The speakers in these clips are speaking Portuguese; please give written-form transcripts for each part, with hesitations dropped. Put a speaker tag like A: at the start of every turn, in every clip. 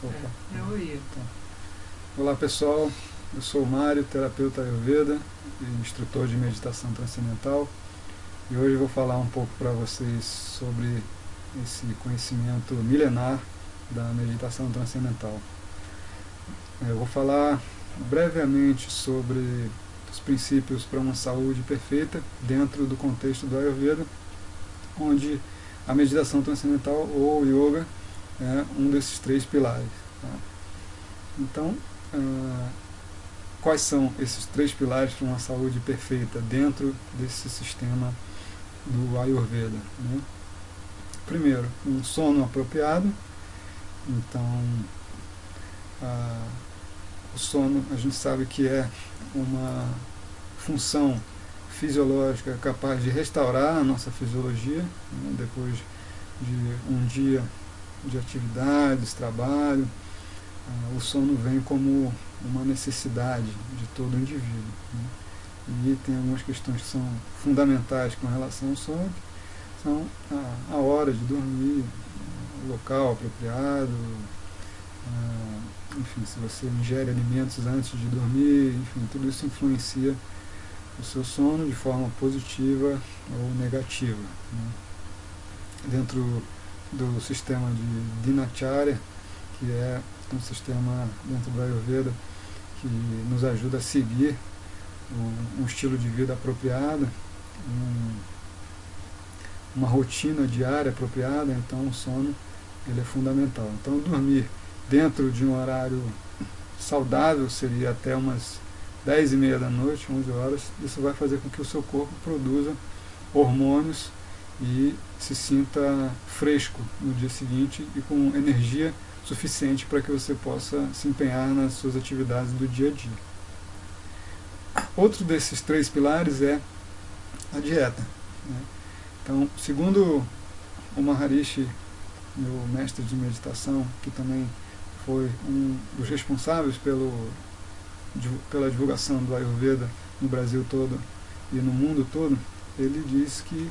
A: Opa.
B: Eu ia.
A: Tá. Olá pessoal, eu sou o Mário, terapeuta Ayurveda e instrutor de meditação transcendental, e hoje eu vou falar um pouco para vocês sobre esse conhecimento milenar da meditação transcendental. Eu vou falar brevemente sobre os princípios para uma saúde perfeita dentro do contexto do Ayurveda, onde a meditação transcendental ou yoga é um desses três pilares. Tá? Então, quais são esses três pilares para uma saúde perfeita dentro desse sistema do Ayurveda? Né? Primeiro, um sono apropriado. Então, o sono a gente sabe que é uma função fisiológica capaz de restaurar a nossa fisiologia, né, depois de um dia de atividades, trabalho. O sono vem como uma necessidade de todo indivíduo. Né? E tem algumas questões que são fundamentais com relação ao sono, que são a hora de dormir, o local apropriado, enfim, se você ingere alimentos antes de dormir, enfim, tudo isso influencia o seu sono de forma positiva ou negativa. Né? Dentro do sistema de Dinacharya, que é um sistema dentro do Ayurveda que nos ajuda a seguir um estilo de vida apropriado, uma rotina diária apropriada, então o sono ele é fundamental. Então dormir dentro de um horário saudável seria até umas 10h30 da noite, 11 horas, isso vai fazer com que o seu corpo produza hormônios e se sinta fresco no dia seguinte e com energia suficiente para que você possa se empenhar nas suas atividades do dia a dia. Outro desses três pilares é a dieta. Né? Então, segundo o Maharishi, meu mestre de meditação, que também foi um dos responsáveis pela divulgação do Ayurveda no Brasil todo e no mundo todo, ele diz que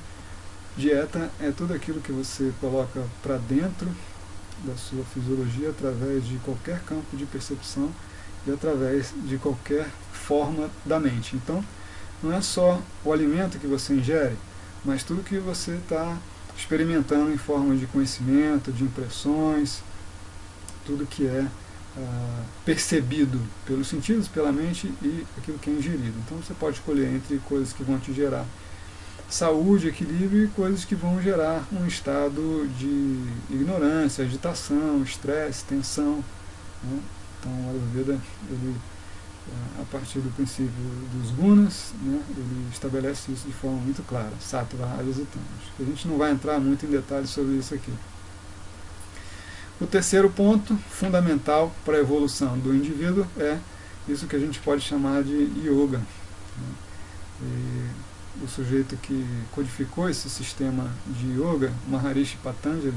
A: dieta é tudo aquilo que você coloca para dentro da sua fisiologia através de qualquer campo de percepção e através de qualquer forma da mente. Então, não é só o alimento que você ingere, mas tudo que você está experimentando em forma de conhecimento, de impressões, tudo que é percebido pelos sentidos, pela mente e aquilo que é ingerido. Então você pode escolher entre coisas que vão te gerar saúde, equilíbrio e coisas que vão gerar um estado de ignorância, agitação, estresse, tensão. Né? Então o Ayurveda, ele, a partir do princípio dos gunas, né, ele estabelece isso de forma muito clara, sattva, rajas e tamas. A gente não vai entrar muito em detalhes sobre isso aqui. O terceiro ponto fundamental para a evolução do indivíduo é isso que a gente pode chamar de yoga. Né? O sujeito que codificou esse sistema de yoga, Maharishi Patanjali,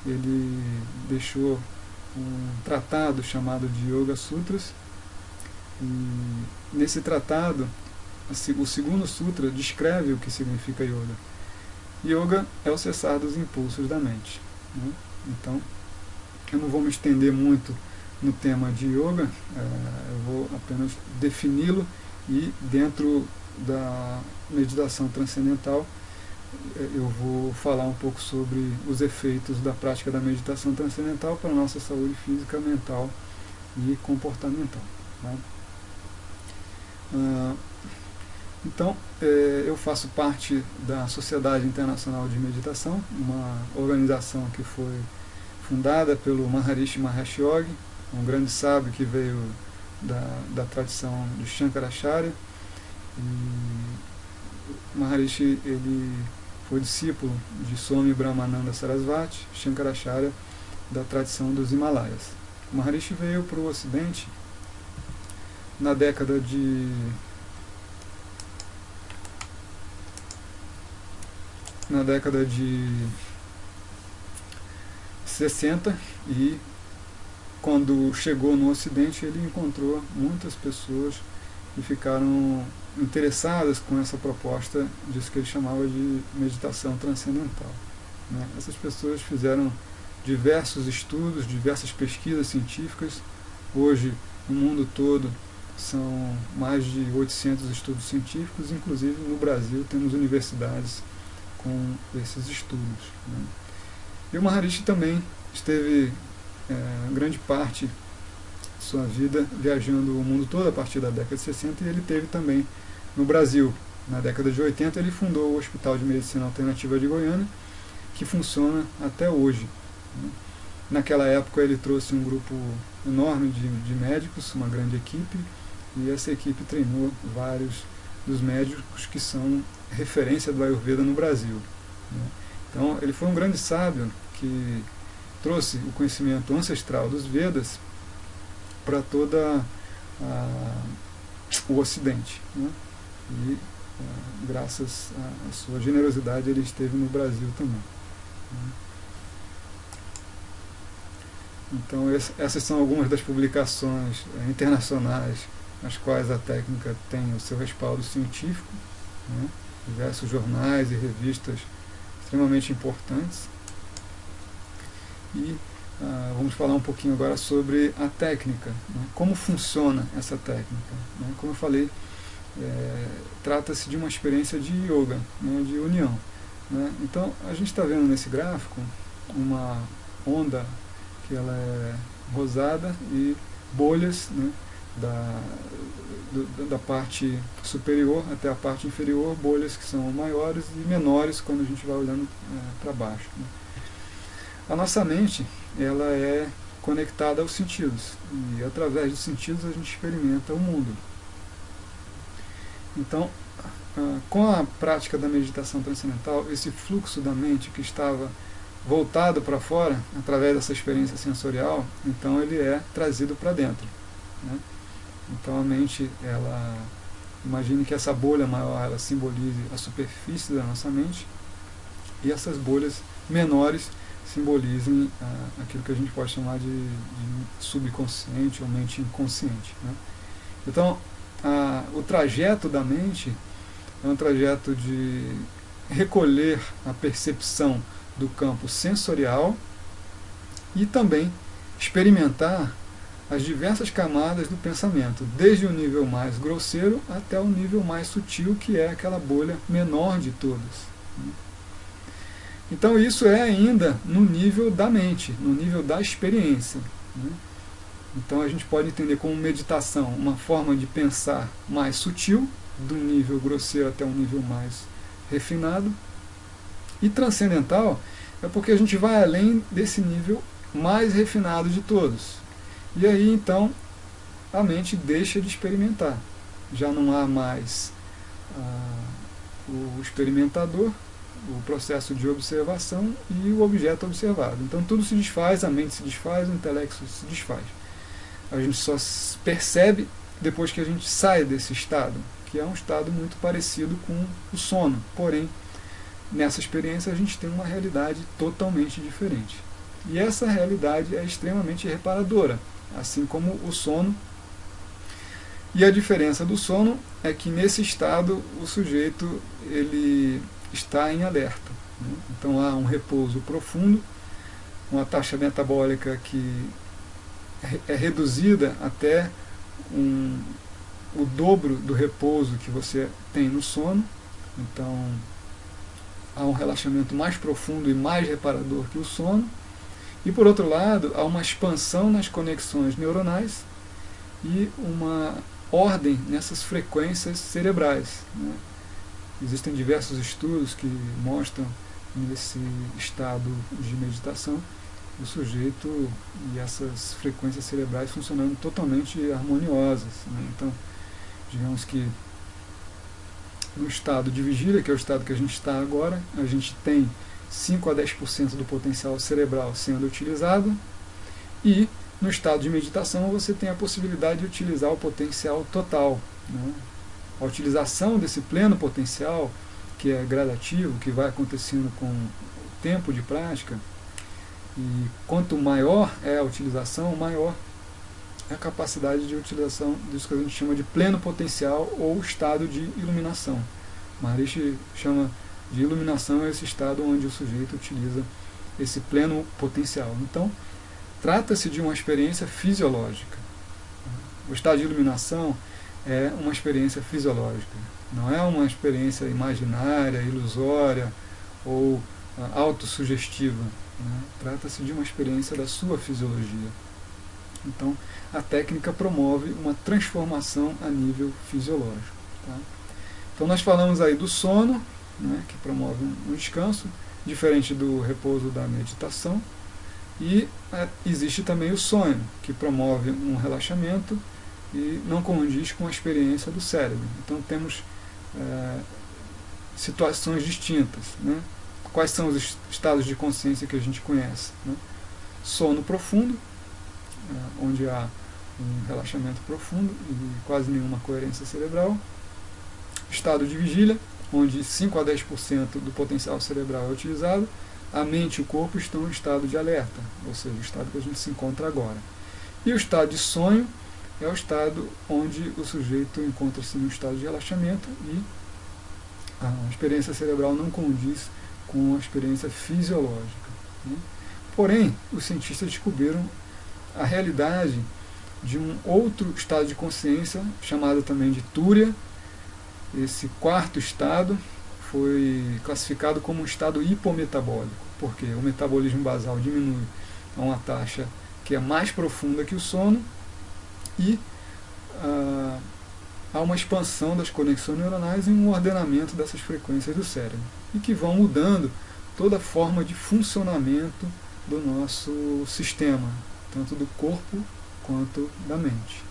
A: ele deixou um tratado chamado de Yoga Sutras, e nesse tratado, o segundo sutra descreve o que significa yoga. Yoga é o cessar dos impulsos da mente. Né? Então, eu não vou me estender muito no tema de yoga, eu vou apenas defini-lo e dentro da meditação transcendental eu vou falar um pouco sobre os efeitos da prática da meditação transcendental para a nossa saúde física, mental e comportamental. Tá? Então, eu faço parte da Sociedade Internacional de Meditação, uma organização que foi fundada pelo Maharishi Mahesh Yogi, um grande sábio que veio da tradição de Shankaracharya. E Maharishi ele foi discípulo de Swami Brahmananda Sarasvati, Shankaracharya, da tradição dos Himalaias. O Maharishi veio para o Ocidente na década de 60, e quando chegou no Ocidente ele encontrou muitas pessoas que ficaram interessadas com essa proposta disso que ele chamava de meditação transcendental. Né? Essas pessoas fizeram diversos estudos, diversas pesquisas científicas. Hoje, no mundo todo, são mais de 800 estudos científicos, inclusive no Brasil temos universidades com esses estudos, né? E o Maharishi também esteve grande parte de sua vida viajando o mundo todo a partir da década de 60, e ele teve também no Brasil. Na década de 80 ele fundou o Hospital de Medicina Alternativa de Goiânia, que funciona até hoje, né? Naquela época ele trouxe um grupo enorme de médicos, uma grande equipe, e essa equipe treinou vários dos médicos que são referência do Ayurveda no Brasil, né? Então ele foi um grande sábio que trouxe o conhecimento ancestral dos Vedas para toda o Ocidente, né? E graças à sua generosidade ele esteve no Brasil também, né? Então essas são algumas das publicações internacionais nas quais a técnica tem o seu respaldo científico, né? Diversos jornais e revistas extremamente importantes. E vamos falar um pouquinho agora sobre a técnica, né? Como funciona essa técnica, né? Como eu falei, trata-se de uma experiência de yoga, né? De união, né? Então a gente está vendo nesse gráfico uma onda que ela é rosada e bolhas, né? Da parte superior até a parte inferior, bolhas que são maiores e menores quando a gente vai olhando para baixo, né? A nossa mente, ela é conectada aos sentidos, e através dos sentidos a gente experimenta o mundo. Então, com a prática da meditação transcendental, esse fluxo da mente que estava voltado para fora, através dessa experiência sensorial, então ele é trazido para dentro, né? Então a mente, imagine que essa bolha maior, ela simbolize a superfície da nossa mente, e essas bolhas menores simbolizem aquilo que a gente pode chamar de subconsciente ou mente inconsciente, né? Então, o trajeto da mente é um trajeto de recolher a percepção do campo sensorial e também experimentar as diversas camadas do pensamento, desde o nível mais grosseiro até o nível mais sutil, que é aquela bolha menor de todas, né? Então isso é ainda no nível da mente, no nível da experiência, né? Então a gente pode entender como meditação uma forma de pensar mais sutil, do nível grosseiro até um nível mais refinado, e transcendental é porque a gente vai além desse nível mais refinado de todos. E aí então a mente deixa de experimentar. Já não há mais o experimentador, o processo de observação e o objeto observado. Então tudo se desfaz, a mente se desfaz, o intelecto se desfaz. A gente só percebe depois que a gente sai desse estado, que é um estado muito parecido com o sono. Porém, nessa experiência a gente tem uma realidade totalmente diferente. E essa realidade é extremamente reparadora, assim como o sono. E a diferença do sono é que nesse estado o sujeito ele está em alerta, né? Então há um repouso profundo, uma taxa metabólica que é reduzida até o dobro do repouso que você tem no sono. Então há um relaxamento mais profundo e mais reparador que o sono. E por outro lado, há uma expansão nas conexões neuronais e uma ordem nessas frequências cerebrais, né? Existem diversos estudos que mostram nesse estado de meditação o sujeito e essas frequências cerebrais funcionando totalmente harmoniosas, né? Então, digamos que no estado de vigília, que é o estado que a gente está agora, a gente tem 5 a 10% do potencial cerebral sendo utilizado, e no estado de meditação você tem a possibilidade de utilizar o potencial total, né? A utilização desse pleno potencial, que é gradativo, que vai acontecendo com o tempo de prática, e quanto maior é a utilização, maior é a capacidade de utilização disso que a gente chama de pleno potencial ou estado de iluminação. Maharishi chama de iluminação esse estado onde o sujeito utiliza esse pleno potencial. Então, trata-se de uma experiência fisiológica. O estado de iluminação é uma experiência fisiológica, não é uma experiência imaginária, ilusória ou autossugestiva. Né? Trata-se de uma experiência da sua fisiologia. Então, a técnica promove uma transformação a nível fisiológico. Tá? Então, nós falamos aí do sono, né, que promove um descanso, diferente do repouso da meditação, e existe também o sonho, que promove um relaxamento e não condiz com a experiência do cérebro. Então, temos situações distintas. Né? Quais são os estados de consciência que a gente conhece? Né? Sono profundo, onde há um relaxamento profundo e quase nenhuma coerência cerebral. Estado de vigília, onde 5 a 10% do potencial cerebral é utilizado. A mente e o corpo estão em estado de alerta, ou seja, o estado que a gente se encontra agora. E o estado de sonho é o estado onde o sujeito encontra-se no estado de relaxamento e a experiência cerebral não condiz com a experiência fisiológica. Né? Porém, os cientistas descobriram a realidade de um outro estado de consciência, chamado também de túria. Esse quarto estado foi classificado como um estado hipometabólico, porque o metabolismo basal diminui a uma taxa que é mais profunda que o sono e há uma expansão das conexões neuronais e um ordenamento dessas frequências do cérebro, e que vão mudando toda a forma de funcionamento do nosso sistema, tanto do corpo quanto da mente.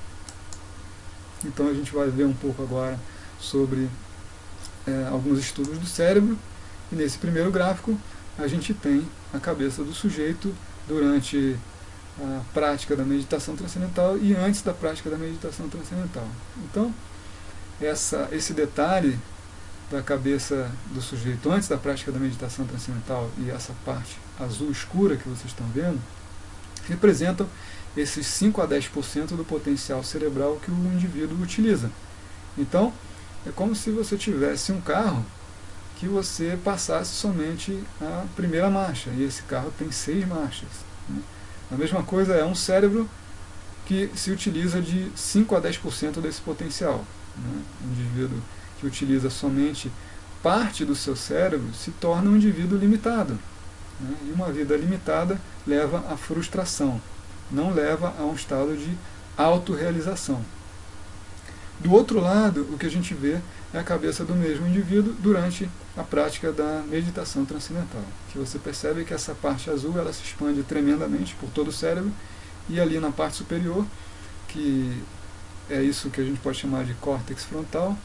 A: Então a gente vai ver um pouco agora sobre alguns estudos do cérebro, e nesse primeiro gráfico a gente tem a cabeça do sujeito durante a prática da meditação transcendental e antes da prática da meditação transcendental. Então, esse detalhe da cabeça do sujeito antes da prática da meditação transcendental e essa parte azul escura que vocês estão vendo, representam esses 5 a 10% do potencial cerebral que o indivíduo utiliza. Então, é como se você tivesse um carro que você passasse somente a primeira marcha, e esse carro tem 6 marchas. Né? A mesma coisa é um cérebro que se utiliza de 5 a 10% desse potencial. Né? Um indivíduo que utiliza somente parte do seu cérebro se torna um indivíduo limitado. Né? E uma vida limitada leva à frustração, não leva a um estado de autorrealização. Do outro lado, o que a gente vê é a cabeça do mesmo indivíduo durante a prática da meditação transcendental, que você percebe que essa parte azul ela se expande tremendamente por todo o cérebro, e ali na parte superior, que é isso que a gente pode chamar de córtex frontal,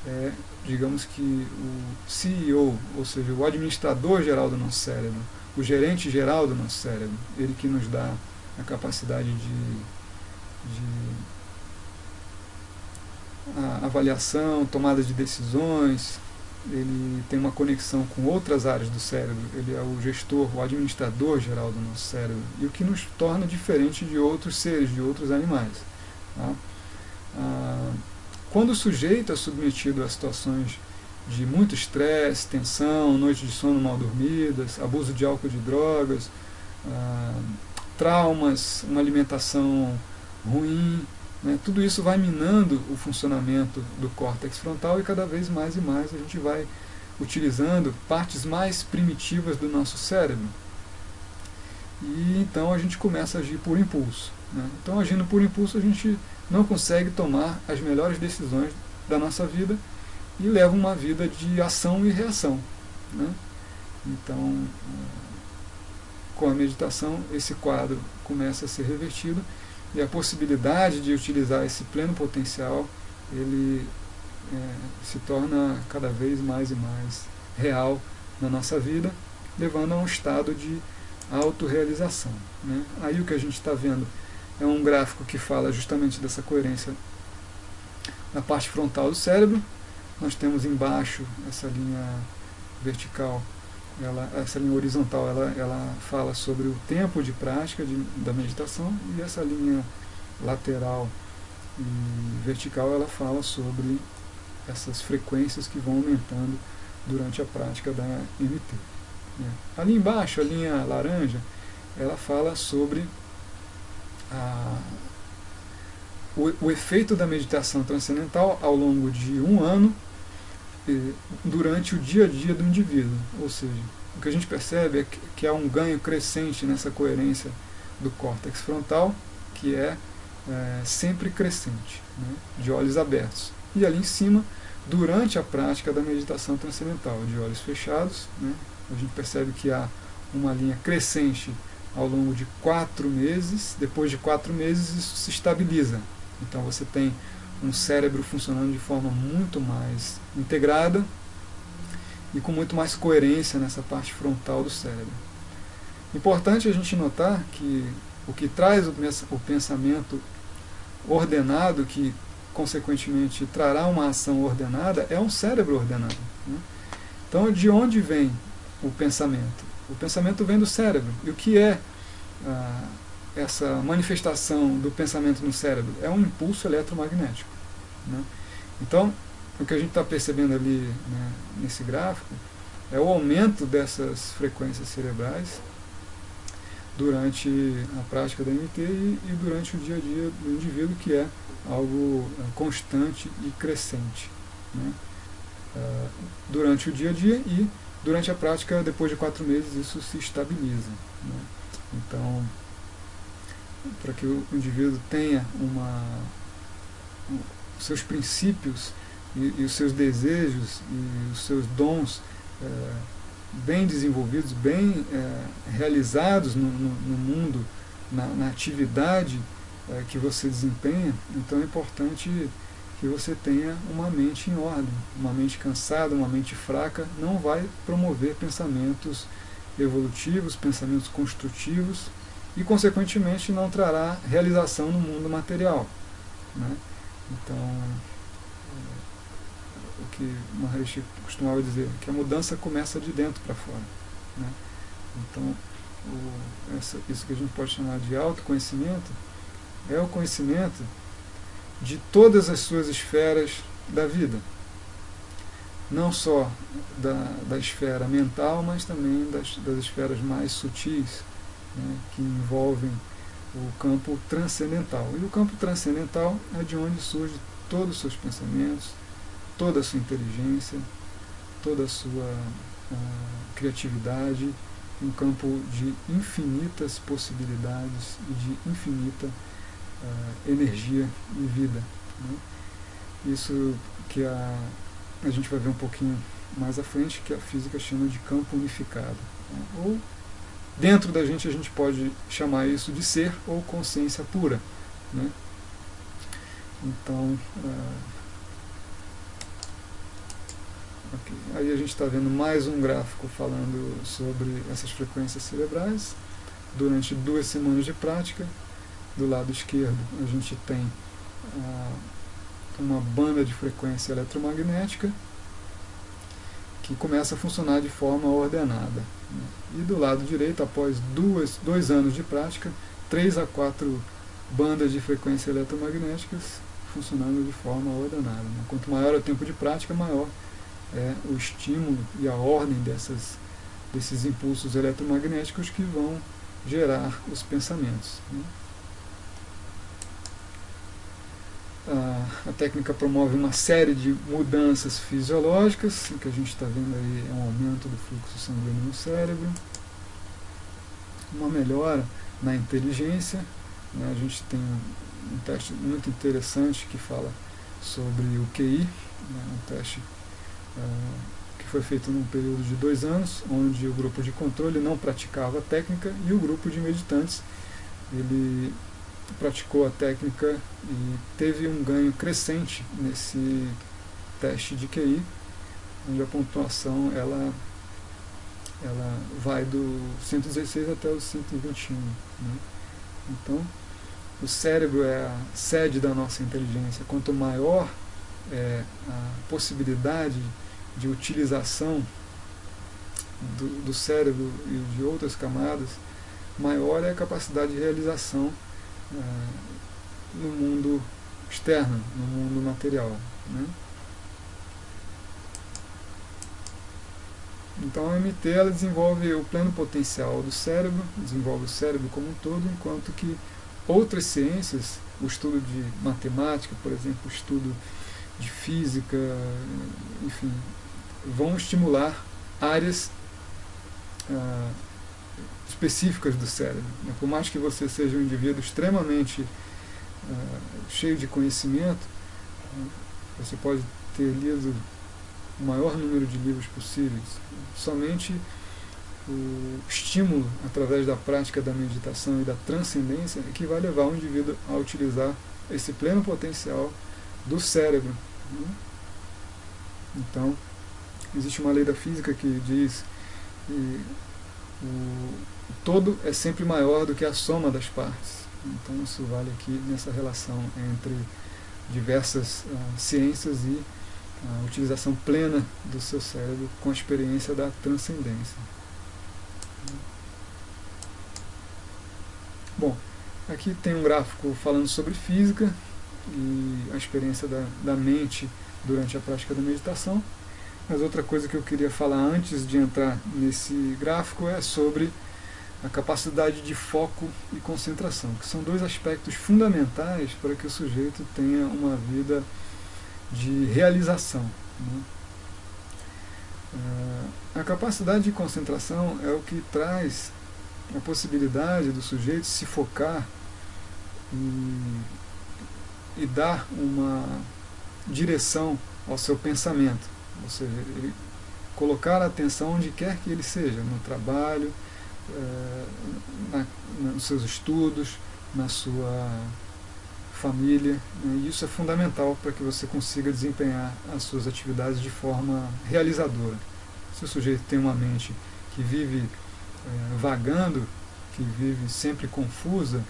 A: né, digamos que o CEO, ou seja, o administrador geral do nosso cérebro, o gerente geral do nosso cérebro, ele que nos dá a capacidade de a avaliação, tomada de decisões, ele tem uma conexão com outras áreas do cérebro, ele é o gestor, o administrador geral do nosso cérebro, e o que nos torna diferente de outros seres, de outros animais. Tá? Quando o sujeito é submetido a situações de muito estresse, tensão, noites de sono mal dormidas, abuso de álcool e de drogas, traumas, uma alimentação ruim, né, tudo isso vai minando o funcionamento do córtex frontal, e cada vez mais e mais a gente vai utilizando partes mais primitivas do nosso cérebro. E então a gente começa a agir por impulso. Né? Então, agindo por impulso, a gente não consegue tomar as melhores decisões da nossa vida e leva uma vida de ação e reação. Né? Então, com a meditação, esse quadro começa a ser revertido, e a possibilidade de utilizar esse pleno potencial, ele se torna cada vez mais e mais real na nossa vida, levando a um estado de autorrealização. Né? Aí o que a gente está vendo é um gráfico que fala justamente dessa coerência na parte frontal do cérebro. Nós temos embaixo essa linha vertical, essa linha horizontal, ela fala sobre o tempo de prática da meditação, e essa linha lateral e vertical, ela fala sobre essas frequências que vão aumentando durante a prática da MT. né? Ali embaixo, a linha laranja, ela fala sobre o efeito da meditação transcendental ao longo de um ano, durante o dia a dia do indivíduo. Ou seja, o que a gente percebe é que há um ganho crescente nessa coerência do córtex frontal, que é sempre crescente, né, de olhos abertos. E ali em cima, durante a prática da meditação transcendental, de olhos fechados, né, a gente percebe que há uma linha crescente ao longo de 4 meses. Depois de 4 meses isso se estabiliza. Então você tem um cérebro funcionando de forma muito mais integrada e com muito mais coerência nessa parte frontal do cérebro. Importante a gente notar que o que traz o pensamento ordenado, que consequentemente trará uma ação ordenada, é um cérebro ordenado, né? Então, de onde vem o pensamento? O pensamento vem do cérebro. E o que é essa manifestação do pensamento no cérebro? É um impulso eletromagnético, né? Então, o que a gente está percebendo ali, né, nesse gráfico é o aumento dessas frequências cerebrais durante a prática da MT e durante o dia a dia do indivíduo, que é algo constante e crescente, né? Durante o dia a dia e durante a prática, depois de 4 meses, isso se estabiliza, né? Então, para que o indivíduo tenha os seus princípios e os seus desejos e os seus dons bem desenvolvidos, bem realizados no mundo, na atividade que você desempenha, então é importante que você tenha uma mente em ordem. Uma mente cansada, uma mente fraca, não vai promover pensamentos evolutivos, pensamentos construtivos, e consequentemente não trará realização no mundo material, né? Então, o que Maharishi costumava dizer, que a mudança começa de dentro para fora, né? Então, isso que a gente pode chamar de autoconhecimento é o conhecimento de todas as suas esferas da vida, não só da esfera mental, mas também das esferas mais sutis, né, que envolvem o campo transcendental. E o campo transcendental é de onde surgem todos os seus pensamentos, toda a sua inteligência, toda a sua criatividade, um campo de infinitas possibilidades e de infinita energia e vida, né? Isso que a gente vai ver um pouquinho mais à frente, que a física chama de campo unificado, né? Ou dentro da gente a gente pode chamar isso de ser ou consciência pura, né? Então, okay. Aí a gente está vendo mais um gráfico falando sobre essas frequências cerebrais durante 2 semanas de prática. Do lado esquerdo a gente tem uma banda de frequência eletromagnética que começa a funcionar de forma ordenada, né? E do lado direito, após 2 anos de prática, 3 a 4 bandas de frequência eletromagnéticas funcionando de forma ordenada, né? Quanto maior é o tempo de prática, maior é o estímulo e a ordem desses impulsos eletromagnéticos que vão gerar os pensamentos, né? A técnica promove uma série de mudanças fisiológicas. O que a gente está vendo aí é um aumento do fluxo sanguíneo no cérebro, uma melhora na inteligência, né? A gente tem um teste muito interessante que fala sobre o QI, né? Um teste que foi feito num período de 2 anos, onde o grupo de controle não praticava a técnica e o grupo de meditantes ele praticou a técnica e teve um ganho crescente nesse teste de QI, onde a pontuação ela vai do 116 até o 121, né? Então, o cérebro é a sede da nossa inteligência. Quanto maior é a possibilidade de utilização do cérebro e de outras camadas, maior é a capacidade de realização no mundo externo, no mundo material, né? Então a MT ela desenvolve o pleno potencial do cérebro, desenvolve o cérebro como um todo, enquanto que outras ciências, o estudo de matemática, por exemplo, o estudo de física, enfim, vão estimular áreas específicas do cérebro. Por mais que você seja um indivíduo extremamente cheio de conhecimento, você pode ter lido o maior número de livros possíveis. Somente o estímulo através da prática da meditação e da transcendência é que vai levar o indivíduo a utilizar esse pleno potencial do cérebro. Então, existe uma lei da física que diz que o todo é sempre maior do que a soma das partes. Então isso vale aqui nessa relação entre diversas ciências e a utilização plena do seu cérebro com a experiência da transcendência. Bom, aqui tem um gráfico falando sobre física e a experiência da mente durante a prática da meditação. Mas outra coisa que eu queria falar antes de entrar nesse gráfico é sobre a capacidade de foco e concentração, que são dois aspectos fundamentais para que o sujeito tenha uma vida de realização. A capacidade de concentração é o que traz a possibilidade do sujeito se focar e dar uma direção ao seu pensamento, ou seja, ele colocar a atenção onde quer que ele seja, no trabalho, nos seus estudos, na sua família, e isso é fundamental para que você consiga desempenhar as suas atividades de forma realizadora. Se o sujeito tem uma mente que vive vagando, que vive sempre confusa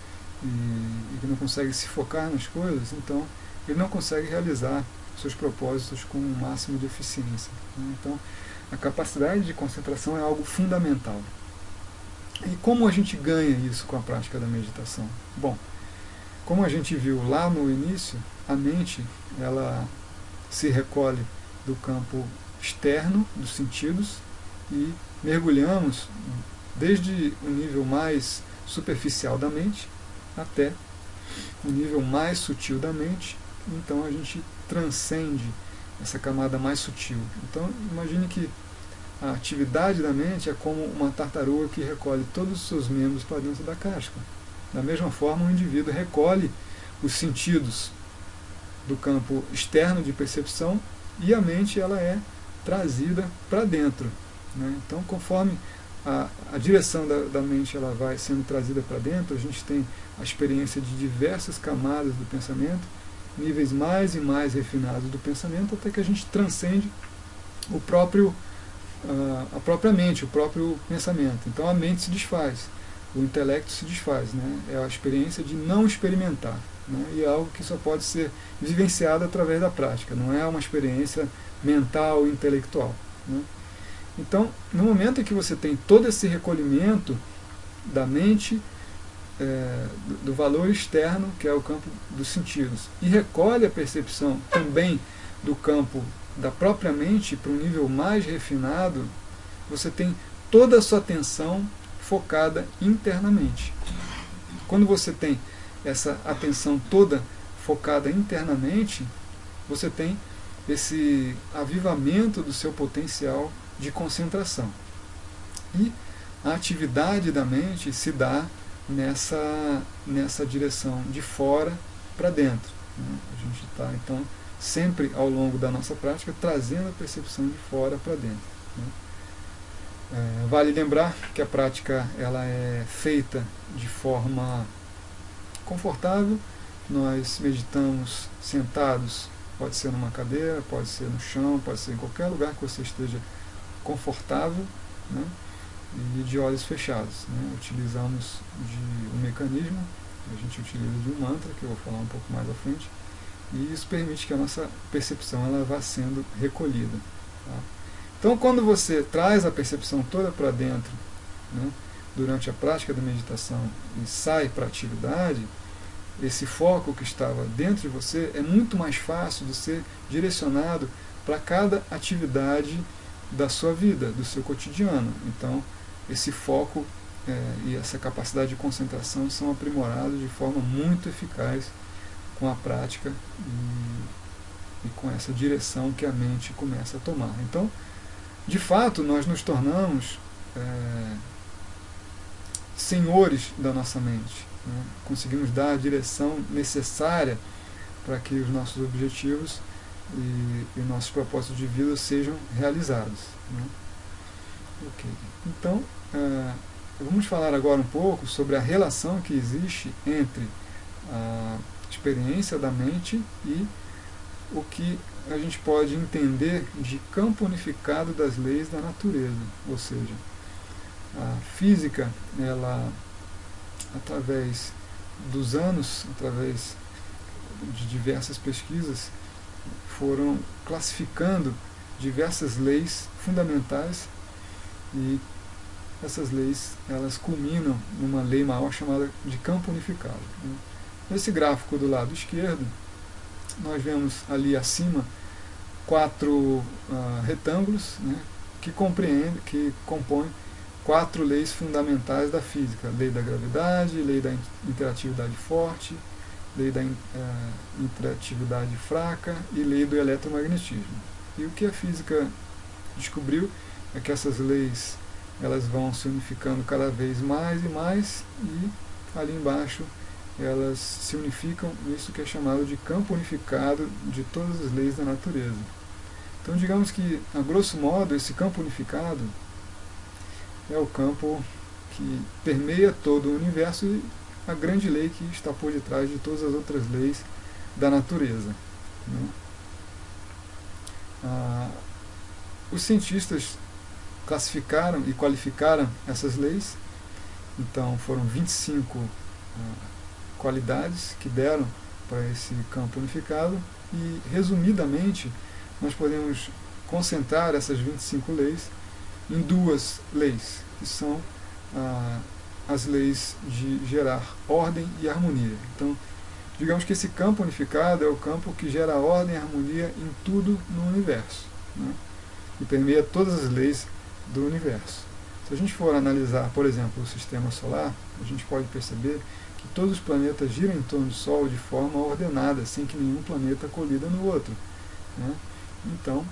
A: e que não consegue se focar nas coisas, então ele não consegue realizar seus propósitos com o máximo de eficiência. Então a capacidade de concentração é algo fundamental. E como a gente ganha isso com a prática da meditação? Bom, como a gente viu lá no início, a mente ela se recolhe do campo externo dos sentidos e mergulhamos desde o nível mais superficial da mente até o nível mais sutil da mente. Então a gente transcende essa camada mais sutil. Então imagine que a atividade da mente é como uma tartaruga que recolhe todos os seus membros para dentro da casca. Da mesma forma, o indivíduo recolhe os sentidos do campo externo de percepção e a mente ela é trazida para dentro. Então, conforme a direção da mente ela vai sendo trazida para dentro, a gente tem a experiência de diversas camadas do pensamento, níveis mais e mais refinados do pensamento, até que a gente transcende a própria mente, o próprio pensamento. Então a mente se desfaz, o intelecto se desfaz, é a experiência de não experimentar, e é algo que só pode ser vivenciado através da prática, não é uma experiência mental, intelectual. Então, no momento em que você tem todo esse recolhimento da mente, do valor externo, que é o campo dos sentidos, e recolhe a percepção também do campo da própria mente para um nível mais refinado, você tem toda a sua atenção focada internamente. Quando você tem essa atenção toda focada internamente, você tem esse avivamento do seu potencial de concentração. E a atividade da mente se dá nessa direção de fora para dentro. A gente está, então, sempre ao longo da nossa prática trazendo a percepção de fora para dentro. Vale lembrar que a prática ela é feita de forma confortável. Nós meditamos sentados, pode ser numa cadeira, pode ser no chão, pode ser em qualquer lugar que você esteja confortável, e de olhos fechados. Utilizamos de um mecanismo, a gente utiliza de um mantra, que eu vou falar um pouco mais à frente, e isso permite que a nossa percepção ela vá sendo recolhida. Então, quando você traz a percepção toda para dentro, durante a prática da meditação, e sai para a atividade, esse foco que estava dentro de você é muito mais fácil de ser direcionado para cada atividade da sua vida, do seu cotidiano. Então, esse foco e essa capacidade de concentração são aprimorados de forma muito eficaz com a prática e com essa direção que a mente começa a tomar. Então, de fato, nós nos tornamos senhores da nossa mente, né? Conseguimos dar a direção necessária para que os nossos objetivos e nossos propósitos de vida sejam realizados, né? Okay. Então, vamos falar agora um pouco sobre a relação que existe entre a experiência da mente e o que a gente pode entender de campo unificado das leis da natureza. Ou seja, a física, ela, através dos anos, através de diversas pesquisas, foram classificando diversas leis fundamentais, e essas leis, elas culminam numa lei maior chamada de campo unificado. Nesse gráfico do lado esquerdo, nós vemos ali acima 4 retângulos, né, que compõem 4 leis fundamentais da física: lei da gravidade, lei da interatividade forte, lei da interatividade fraca e lei do eletromagnetismo. E o que a física descobriu é que essas leis, elas vão se unificando cada vez mais e mais, e ali embaixo elas se unificam nisso que é chamado de campo unificado de todas as leis da natureza. Então, digamos que, a grosso modo, esse campo unificado é o campo que permeia todo o universo e a grande lei que está por detrás de todas as outras leis da natureza, né? Os cientistas classificaram e qualificaram essas leis. Então, foram 25 qualidades que deram para esse campo unificado, e, resumidamente, nós podemos concentrar essas 25 leis em 2 leis, que são as leis de gerar ordem e harmonia. Então, digamos que esse campo unificado é o campo que gera ordem e harmonia em tudo no universo, né? E permeia todas as leis do universo. Se a gente for analisar, por exemplo, o sistema solar, a gente pode perceber que todos os planetas giram em torno do Sol de forma ordenada, sem que nenhum planeta colida no outro, né? Então,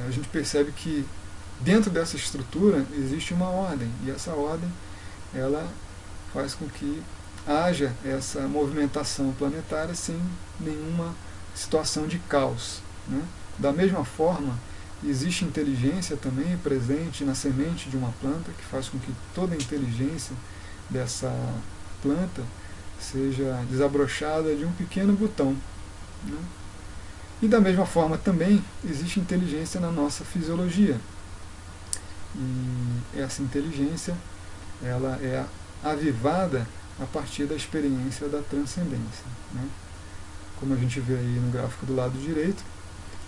A: a gente percebe que dentro dessa estrutura existe uma ordem, e essa ordem, ela faz com que haja essa movimentação planetária sem nenhuma situação de caos, né? Da mesma forma, existe inteligência também presente na semente de uma planta, que faz com que toda a inteligência dessa planta seja desabrochada de um pequeno botão, né? E da mesma forma também existe inteligência na nossa fisiologia. E essa inteligência, ela é avivada a partir da experiência da transcendência, né? Como a gente vê aí no gráfico do lado direito,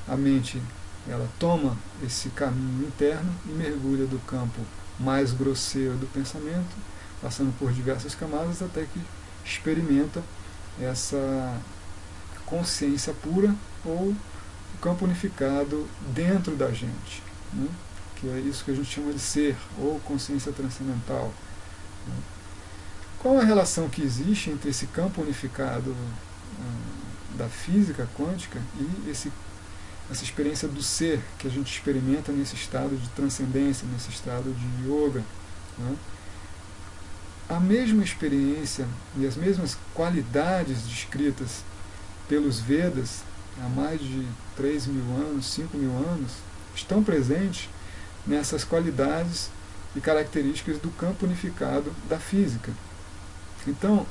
A: a mente, ela toma esse caminho interno e mergulha do campo mais grosseiro do pensamento, passando por diversas camadas, até que experimenta essa consciência pura, ou o campo unificado dentro da gente, né? Que é isso que a gente chama de ser, ou consciência transcendental, né? Qual a relação que existe entre esse campo unificado da física quântica e essa experiência do ser que a gente experimenta nesse estado de transcendência, nesse estado de yoga, né? A mesma experiência e as mesmas qualidades descritas pelos Vedas há mais de 3.000 anos, 5.000 anos, estão presentes nessas qualidades e características do campo unificado da física. Então,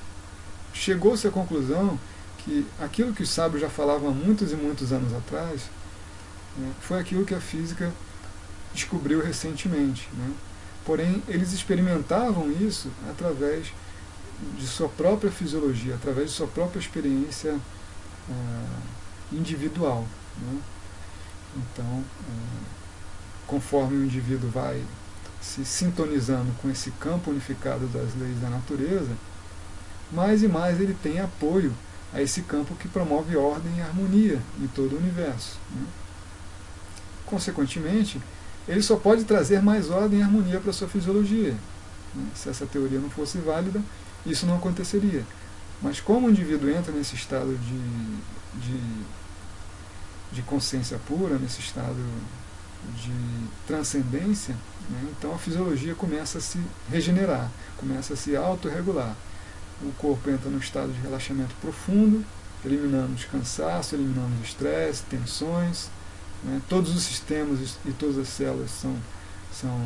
A: chegou-se à conclusão que aquilo que os sábios já falavam há muitos e muitos anos atrás, né, foi aquilo que a física descobriu recentemente, né? Porém, eles experimentavam isso através de sua própria fisiologia, através de sua própria experiência individual, né? Então, conforme o indivíduo vai se sintonizando com esse campo unificado das leis da natureza, mais e mais ele tem apoio a esse campo que promove ordem e harmonia em todo o universo, né? consequentemente, ele só pode trazer mais ordem e harmonia para a sua fisiologia. Se essa teoria não fosse válida, isso não aconteceria. Mas como o indivíduo entra nesse estado de consciência pura, nesse estado de transcendência, então a fisiologia começa a se regenerar, começa a se autorregular. O corpo entra num estado de relaxamento profundo, eliminamos cansaço, eliminamos estresse, tensões, todos os sistemas e todas as células são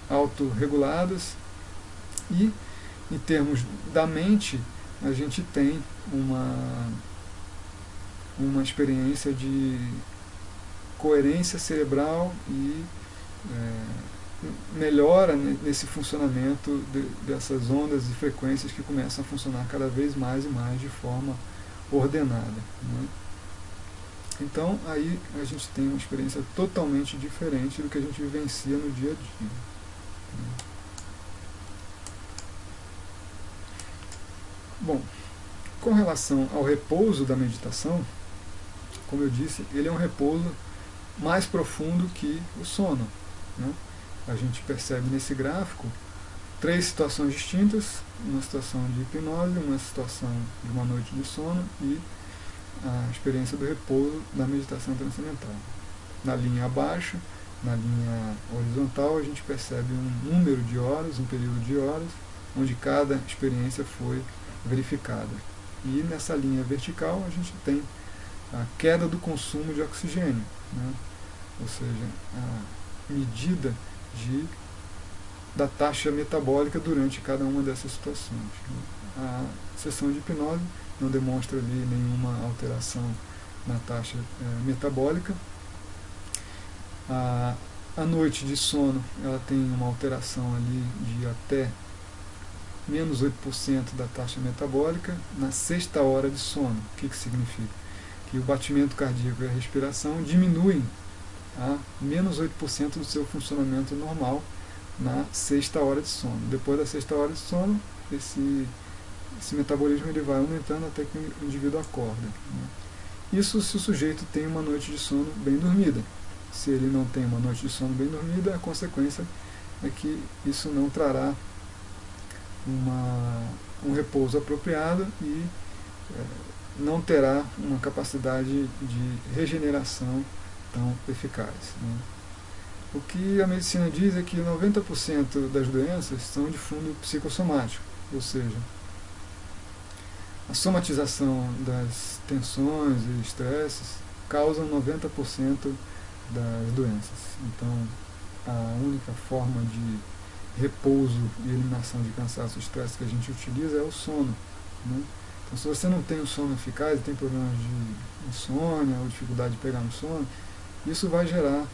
A: autorreguladas, e em termos da mente a gente tem uma experiência de coerência cerebral e melhora nesse funcionamento dessas ondas e frequências que começam a funcionar cada vez mais e mais de forma ordenada. Então aí a gente tem uma experiência totalmente diferente do que a gente vivencia no dia a dia. Bom, com relação ao repouso da meditação, como eu disse, ele é um repouso mais profundo que o sono. A gente percebe nesse gráfico 3 situações distintas: uma situação de hipnose, uma situação de uma noite de sono e a experiência do repouso da meditação transcendental. Na linha abaixo, na linha horizontal, a gente percebe um número de horas, um período de horas, onde cada experiência foi verificada. E nessa linha vertical a gente tem a queda do consumo de oxigênio, ou seja, a medida da taxa metabólica durante cada uma dessas situações. A sessão de hipnose não demonstra ali nenhuma alteração na taxa metabólica. A noite de sono ela tem uma alteração ali de até menos 8% da taxa metabólica na 6ª hora de sono. O que significa? Que o batimento cardíaco e a respiração diminuem a menos 8% do seu funcionamento normal na 6ª hora de sono. Depois da 6ª hora de sono, esse metabolismo ele vai aumentando até que o indivíduo acorda. Isso se o sujeito tem uma noite de sono bem dormida. Se ele não tem uma noite de sono bem dormida, a consequência é que isso não trará um repouso apropriado e não terá uma capacidade de regeneração tão eficaz. O que a medicina diz é que 90% das doenças são de fundo psicossomático, ou seja, a somatização das tensões e estresses causam 90% das doenças. Então, a única forma de repouso e eliminação de cansaço e estresse que a gente utiliza é o sono. Então, se você não tem um sono eficaz e tem problemas de insônia ou dificuldade de pegar no sono, isso vai gerar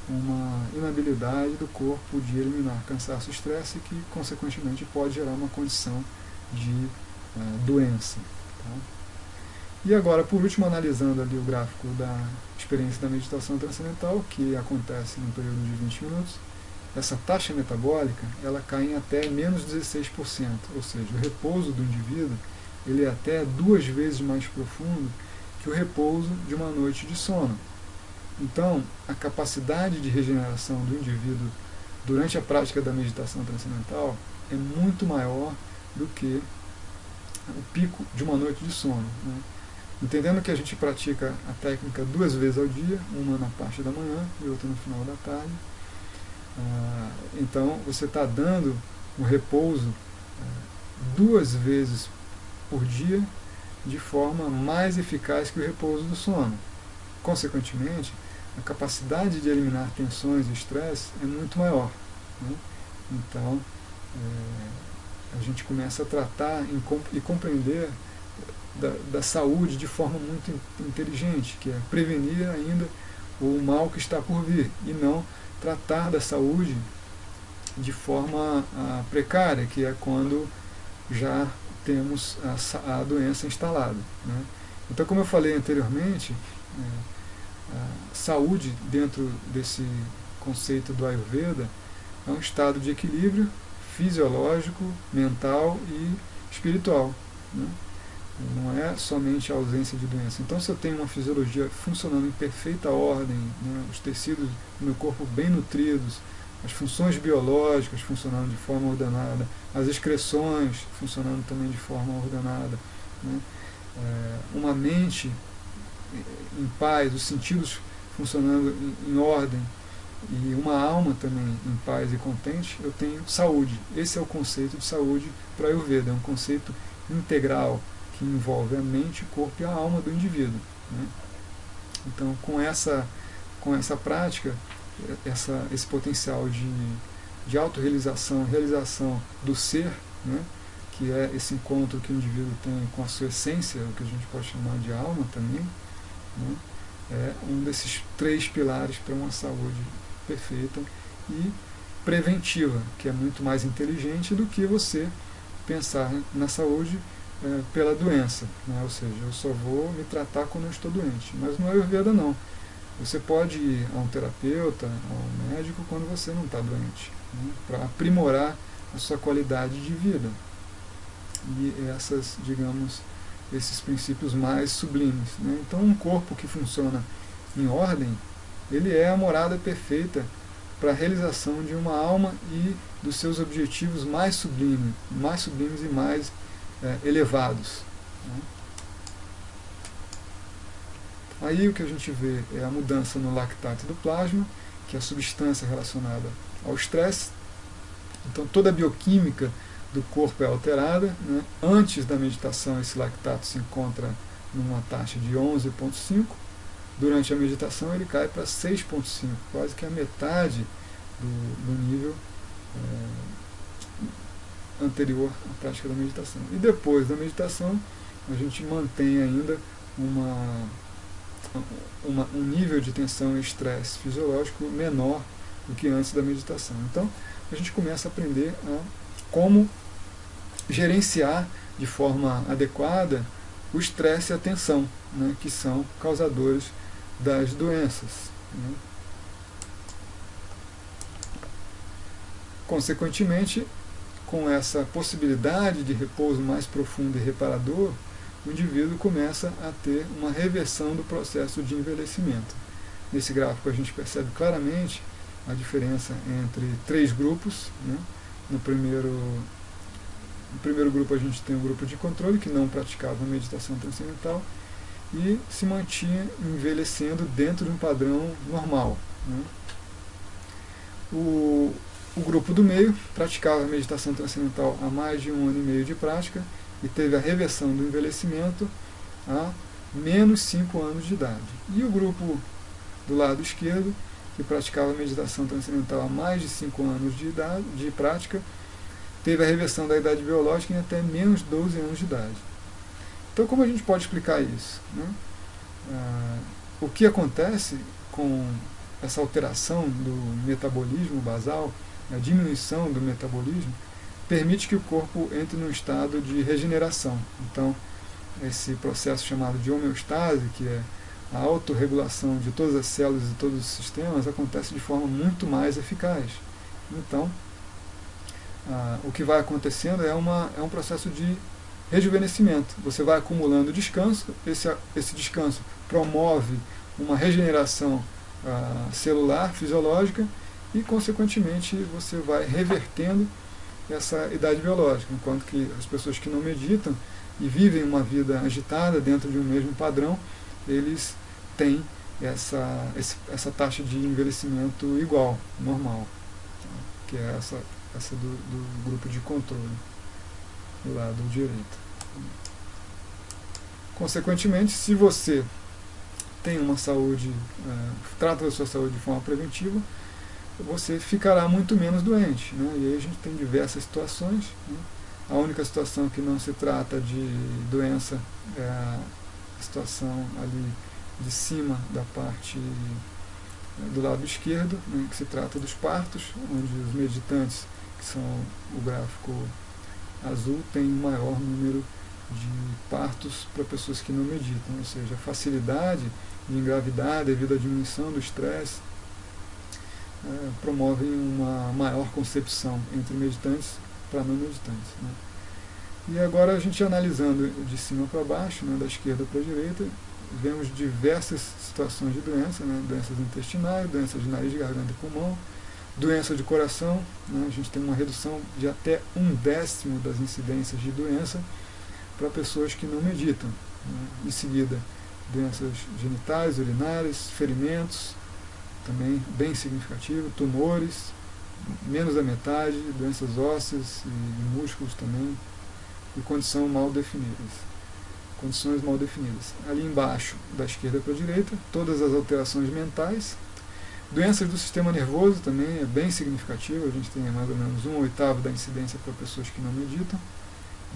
A: uma inabilidade do corpo de eliminar cansaço e estresse, que consequentemente pode gerar uma condição de doença. Tá? E agora, por último, analisando ali o gráfico da experiência da meditação transcendental, que acontece num período de 20 minutos, essa taxa metabólica ela cai em até menos 16%, ou seja, o repouso do indivíduo ele é até 2 vezes mais profundo que o repouso de uma noite de sono. Então, a capacidade de regeneração do indivíduo durante a prática da meditação transcendental é muito maior do que o pico de uma noite de sono. Entendendo que a gente pratica a técnica 2 vezes ao dia, uma na parte da manhã e outra no final da tarde, então você está dando um repouso 2 vezes por dia de forma mais eficaz que o repouso do sono. Consequentemente, a capacidade de eliminar tensões e estresse é muito maior. Então, a gente começa a tratar e compreender da saúde de forma muito inteligente, que é prevenir ainda o mal que está por vir, e não tratar da saúde de forma precária, que é quando já temos a doença instalada. Então, como eu falei anteriormente, a saúde dentro desse conceito do Ayurveda é um estado de equilíbrio fisiológico, mental e espiritual. não é somente a ausência de doença. Então, se eu tenho uma fisiologia funcionando em perfeita ordem, né, os tecidos do meu corpo bem nutridos, as funções biológicas funcionando de forma ordenada, as excreções funcionando também de forma ordenada, né, uma mente em paz, os sentidos funcionando em ordem, e uma alma também em paz e contente, eu tenho saúde. Esse é o conceito de saúde para a Ayurveda, é um conceito integral, que envolve a mente, o corpo e a alma do indivíduo, né? Então, com essa prática, esse potencial de autorrealização, realização do ser, né? Que é esse encontro que o indivíduo tem com a sua essência, o que a gente pode chamar de alma também, né? É um desses 3 pilares para uma saúde perfeita e preventiva, que é muito mais inteligente do que você pensar na saúde pela doença, né? Ou seja, eu só vou me tratar quando eu estou doente. Mas no Ayurveda não. Você pode ir a um terapeuta, a um médico, quando você não está doente, né? Para aprimorar a sua qualidade de vida. E esses princípios mais sublimes, né? Então, um corpo que funciona em ordem, ele é a morada perfeita para a realização de uma alma e dos seus objetivos mais sublimes e mais elevados, né? Aí o que a gente vê é a mudança no lactato do plasma, que é a substância relacionada ao estresse. Então toda a bioquímica do corpo é alterada, né? Antes da meditação esse lactato se encontra numa taxa de 11,5. Durante a meditação ele cai para 6,5, quase que a metade do nível anterior à prática da meditação. E depois da meditação a gente mantém ainda um nível de tensão e estresse fisiológico menor do que antes da meditação. Então a gente começa a aprender a como gerenciar de forma adequada o estresse e a tensão, né, que são causadores das doenças, né. Consequentemente, com essa possibilidade de repouso mais profundo e reparador, o indivíduo começa a ter uma reversão do processo de envelhecimento. Nesse gráfico a gente percebe claramente a diferença entre 3 grupos, né. No primeiro grupo a gente tem um grupo de controle que não praticava meditação transcendental e se mantinha envelhecendo dentro de um padrão normal, né. O grupo do meio praticava meditação transcendental há mais de 1 ano e meio de prática e teve a reversão do envelhecimento a menos 5 anos de idade. E o grupo do lado esquerdo, que praticava meditação transcendental há mais de 5 anos de prática, teve a reversão da idade biológica em até menos 12 anos de idade. Então, como a gente pode explicar isso, né? O que acontece com essa alteração do metabolismo basal, a diminuição do metabolismo, permite que o corpo entre num estado de regeneração. Então, esse processo chamado de homeostase, que é a autorregulação de todas as células e todos os sistemas, acontece de forma muito mais eficaz. Então, o que vai acontecendo é um processo de rejuvenescimento. Você vai acumulando descanso, esse descanso promove uma regeneração celular, fisiológica, e, consequentemente, você vai revertendo essa idade biológica, enquanto que as pessoas que não meditam e vivem uma vida agitada dentro de um mesmo padrão, eles têm essa taxa de envelhecimento igual, normal, que é essa do grupo de controle, do lado direito. Consequentemente, se você tem uma saúde, trata da sua saúde de forma preventiva, você ficará muito menos doente, né? E aí a gente tem diversas situações, né? A única situação que não se trata de doença é a situação ali de cima da parte do lado esquerdo, né? Que se trata dos partos, onde os meditantes, que são o gráfico azul, tem um maior número de partos para pessoas que não meditam, ou seja, a facilidade de engravidar devido à diminuição do estresse promovem uma maior concepção entre meditantes para não meditantes, né? E agora a gente analisando de cima para baixo, né, da esquerda para a direita, vemos diversas situações de doença, né, doenças intestinais, doenças de nariz, garganta e pulmão, doença de coração, né, a gente tem uma redução de até 1/10 das incidências de doença para pessoas que não meditam. Né. Em seguida, doenças genitais, urinárias, ferimentos, também bem significativo, tumores, menos da metade, doenças ósseas e músculos também, e condições mal definidas. Ali embaixo, da esquerda para a direita, todas as alterações mentais. Doenças do sistema nervoso também é bem significativo, a gente tem mais ou menos 1/8 da incidência para pessoas que não meditam.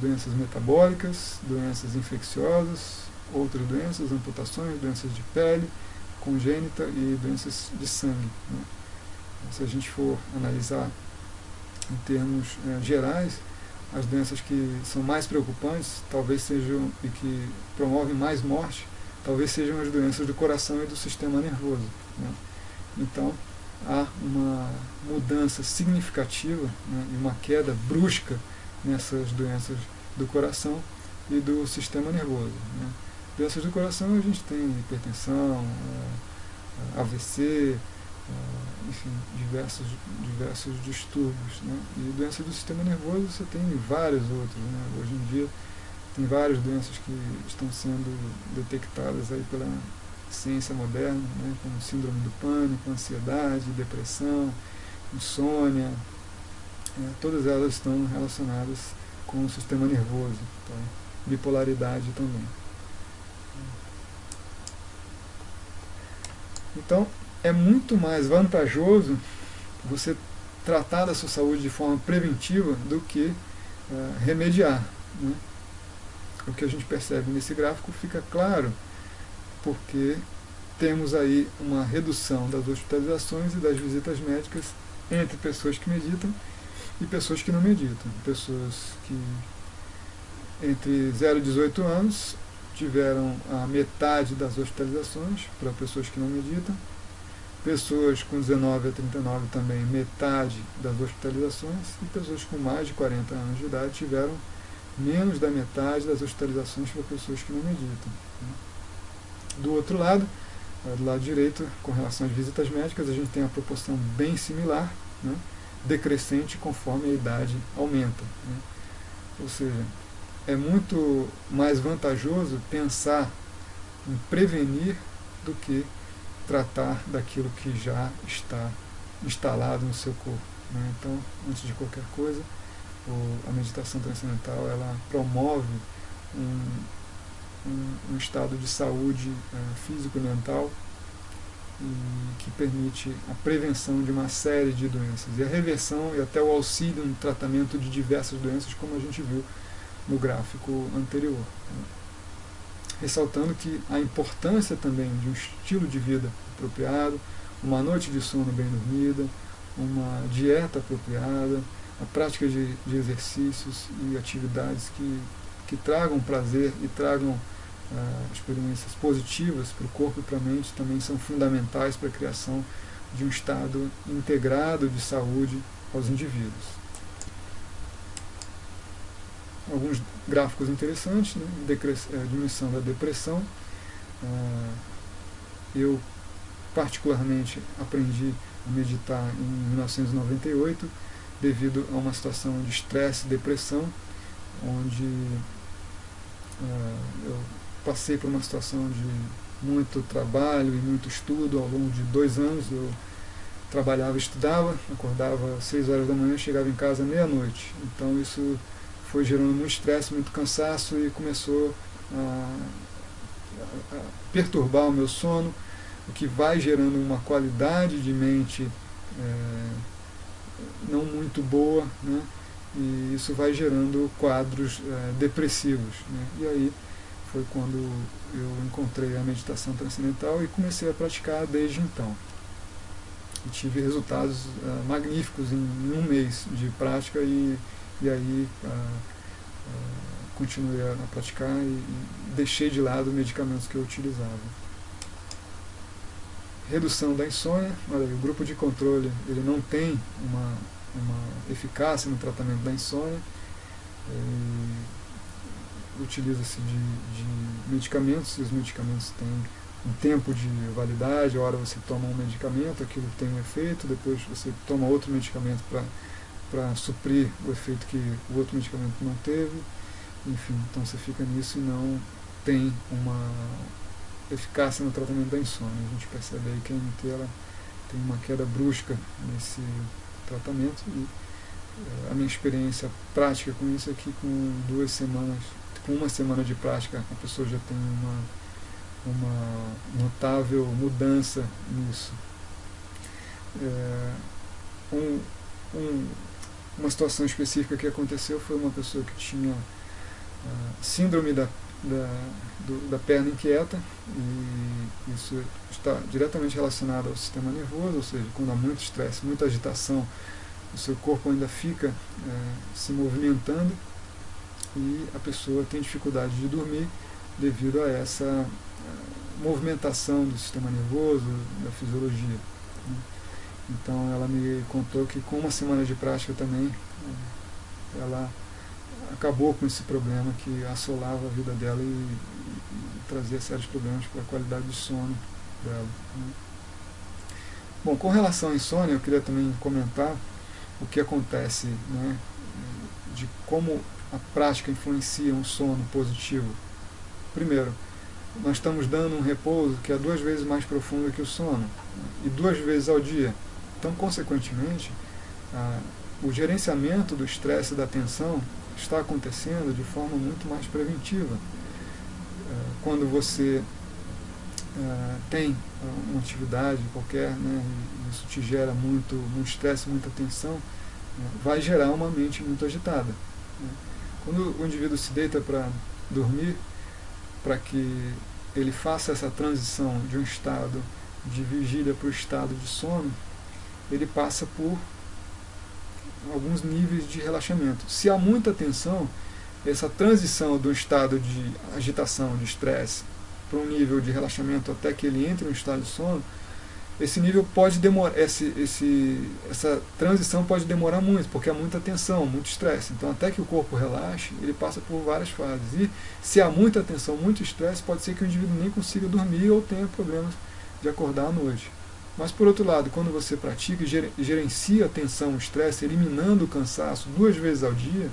A: Doenças metabólicas, doenças infecciosas, outras doenças, amputações, doenças de pele, congênita e doenças de sangue. Né? Se a gente for analisar em termos gerais, as doenças que são mais preocupantes, talvez sejam, e que promovem mais morte, talvez sejam as doenças do coração e do sistema nervoso. Né? Então, há uma mudança significativa, né, e uma queda brusca nessas doenças do coração e do sistema nervoso. Né? Doenças do coração a gente tem hipertensão, AVC, enfim, diversos distúrbios. Né? E doenças do sistema nervoso você tem várias outras. Né? Hoje em dia tem várias doenças que estão sendo detectadas aí pela ciência moderna, né? Como síndrome do pânico, ansiedade, depressão, insônia, todas elas estão relacionadas com o sistema nervoso, tá? Bipolaridade também. Então, é muito mais vantajoso você tratar da sua saúde de forma preventiva do que remediar. Né? O que a gente percebe nesse gráfico fica claro, porque temos aí uma redução das hospitalizações e das visitas médicas entre pessoas que meditam e pessoas que não meditam. Pessoas que entre 0 e 18 anos tiveram a metade das hospitalizações para pessoas que não meditam. Pessoas com 19 a 39 também metade das hospitalizações, e pessoas com mais de 40 anos de idade tiveram menos da metade das hospitalizações para pessoas que não meditam. Do outro lado, do lado direito, com relação às visitas médicas, a gente tem uma proporção bem similar, né, decrescente conforme a idade aumenta. Né? Ou seja, é muito mais vantajoso pensar em prevenir do que tratar daquilo que já está instalado no seu corpo. Né? Então, antes de qualquer coisa, a meditação transcendental ela promove um estado de saúde físico e mental que permite a prevenção de uma série de doenças e a reversão e até o auxílio no tratamento de diversas doenças, como a gente viu no gráfico anterior. Né? Ressaltando que a importância também de um estilo de vida apropriado, uma noite de sono bem dormida, uma dieta apropriada, a prática de exercícios e atividades que tragam prazer e tragam experiências positivas para o corpo e para a mente também são fundamentais para a criação de um estado integrado de saúde aos indivíduos. Alguns gráficos interessantes, né? Diminuição da depressão. Eu particularmente aprendi a meditar em 1998 devido a uma situação de estresse e depressão, onde eu passei por uma situação de muito trabalho e muito estudo ao longo de 2 anos. Eu trabalhava e estudava, acordava às 6 horas da manhã, chegava em casa meia-noite. Então isso foi gerando muito estresse, muito cansaço e começou a perturbar o meu sono, o que vai gerando uma qualidade de mente não muito boa, né? E isso vai gerando quadros depressivos. Né? E aí foi quando eu encontrei a meditação transcendental e comecei a praticar desde então. E tive resultados magníficos em 1 mês de prática e aí continuei a praticar e deixei de lado os medicamentos que eu utilizava. Redução da insônia. Olha, o grupo de controle ele não tem uma eficácia no tratamento da insônia. utiliza-se de medicamentos, e os medicamentos têm um tempo de validade. A hora você toma um medicamento, aquilo tem um efeito, depois você toma outro medicamento para suprir o efeito que o outro medicamento não teve. Enfim, então você fica nisso e não tem uma eficácia no tratamento da insônia. A gente percebe aí que a MT ela tem uma queda brusca nesse tratamento, e a minha experiência prática com isso é que com uma semana de prática, a pessoa já tem uma notável mudança nisso. Uma situação específica que aconteceu foi uma pessoa que tinha síndrome da perna inquieta, e isso está diretamente relacionado ao sistema nervoso, ou seja, quando há muito estresse, muita agitação, o seu corpo ainda fica se movimentando, e a pessoa tem dificuldade de dormir devido a essa movimentação do sistema nervoso, da fisiologia. Então ela me contou que com uma semana de prática também ela acabou com esse problema que assolava a vida dela e trazia sérios problemas para a qualidade de sono dela. Bom, com relação à insônia, eu queria também comentar o que acontece, de como a prática influencia um sono positivo. Primeiro, nós estamos dando um repouso que é 2 vezes mais profundo que o sono, e 2 vezes ao dia. Então, consequentemente, o gerenciamento do estresse e da tensão está acontecendo de forma muito mais preventiva. Quando você tem uma atividade qualquer, e isso te gera muito estresse, muita tensão, vai gerar uma mente muito agitada. Quando o indivíduo se deita para dormir, para que ele faça essa transição de um estado de vigília para o estado de sono, ele passa por alguns níveis de relaxamento. Se há muita tensão, essa transição do estado de agitação, de estresse, para um nível de relaxamento até que ele entre no estado de sono, esse nível pode demorar, essa transição pode demorar muito, porque há muita tensão, muito estresse. Então, até que o corpo relaxe, ele passa por várias fases. E se há muita tensão, muito estresse, pode ser que o indivíduo nem consiga dormir ou tenha problemas de acordar à noite. Mas, por outro lado, quando você pratica e gerencia a tensão, o estresse, eliminando o cansaço 2 vezes ao dia,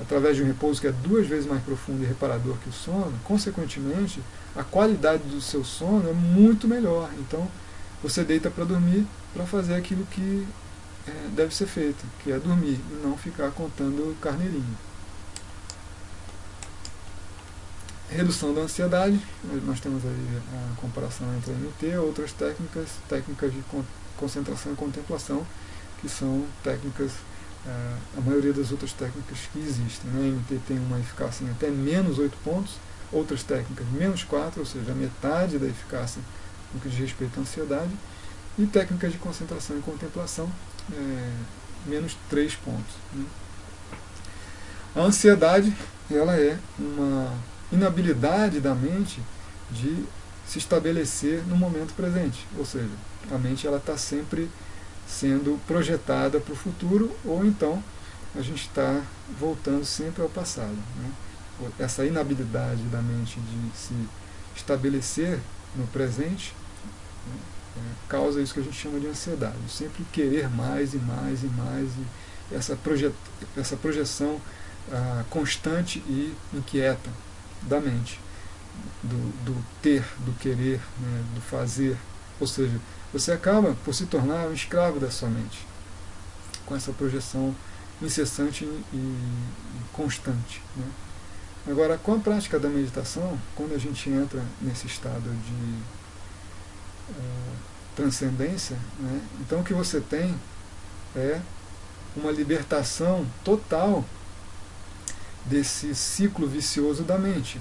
A: através de um repouso que é 2 vezes mais profundo e reparador que o sono, consequentemente, a qualidade do seu sono é muito melhor. Então, você deita para dormir para fazer aquilo que deve ser feito, que é dormir, e não ficar contando carneirinho. Redução da ansiedade, nós temos aí a comparação entre a MT, outras técnicas de concentração e contemplação, que são técnicas, a maioria das outras técnicas que existem. A MT tem uma eficácia em até menos 8 pontos, outras técnicas menos 4, ou seja, a metade da eficácia no que diz respeito à ansiedade, e técnicas de concentração e contemplação, menos 3 pontos. A ansiedade, ela é uma inabilidade da mente de se estabelecer no momento presente, ou seja, a mente ela está sempre sendo projetada para o futuro, ou então a gente está voltando sempre ao passado. Essa inabilidade da mente de se estabelecer no presente causa isso que a gente chama de ansiedade, sempre querer mais e mais e mais, e essa projeção constante e inquieta da mente, do ter, do querer, do fazer. Ou seja, você acaba por se tornar um escravo da sua mente, com essa projeção incessante e constante. Agora, com a prática da meditação, quando a gente entra nesse estado de transcendência, então o que você tem é uma libertação total desse ciclo vicioso da mente.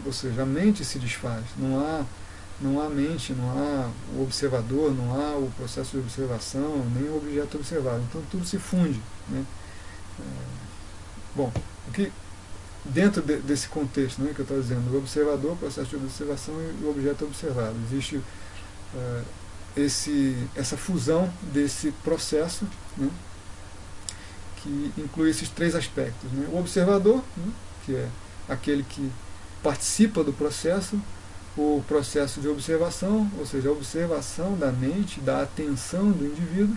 A: Ou seja, a mente se desfaz, não há mente, não há o observador, não há o processo de observação, nem o objeto observado. Então tudo se funde. Bom, o que dentro desse contexto que eu estou dizendo, o observador, o processo de observação e o objeto observado, existe essa fusão desse processo, que inclui esses 3 aspectos. O observador, que é aquele que participa do processo, o processo de observação, ou seja, a observação da mente, da atenção do indivíduo,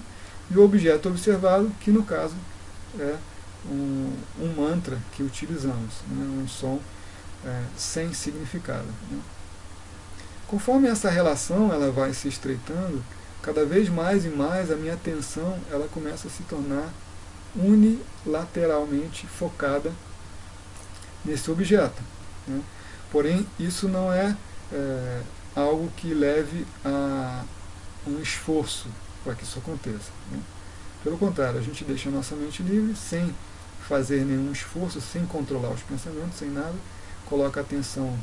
A: e o objeto observado, que no caso é um mantra que utilizamos, né, um som sem significado. Né. Conforme essa relação ela vai se estreitando, cada vez mais e mais a minha atenção ela começa a se tornar unilateralmente focada nesse objeto. Né. Porém, isso não é algo que leve a um esforço para que isso aconteça. Né. Pelo contrário, a gente deixa a nossa mente livre, sem fazer nenhum esforço, sem controlar os pensamentos, sem nada, coloca a atenção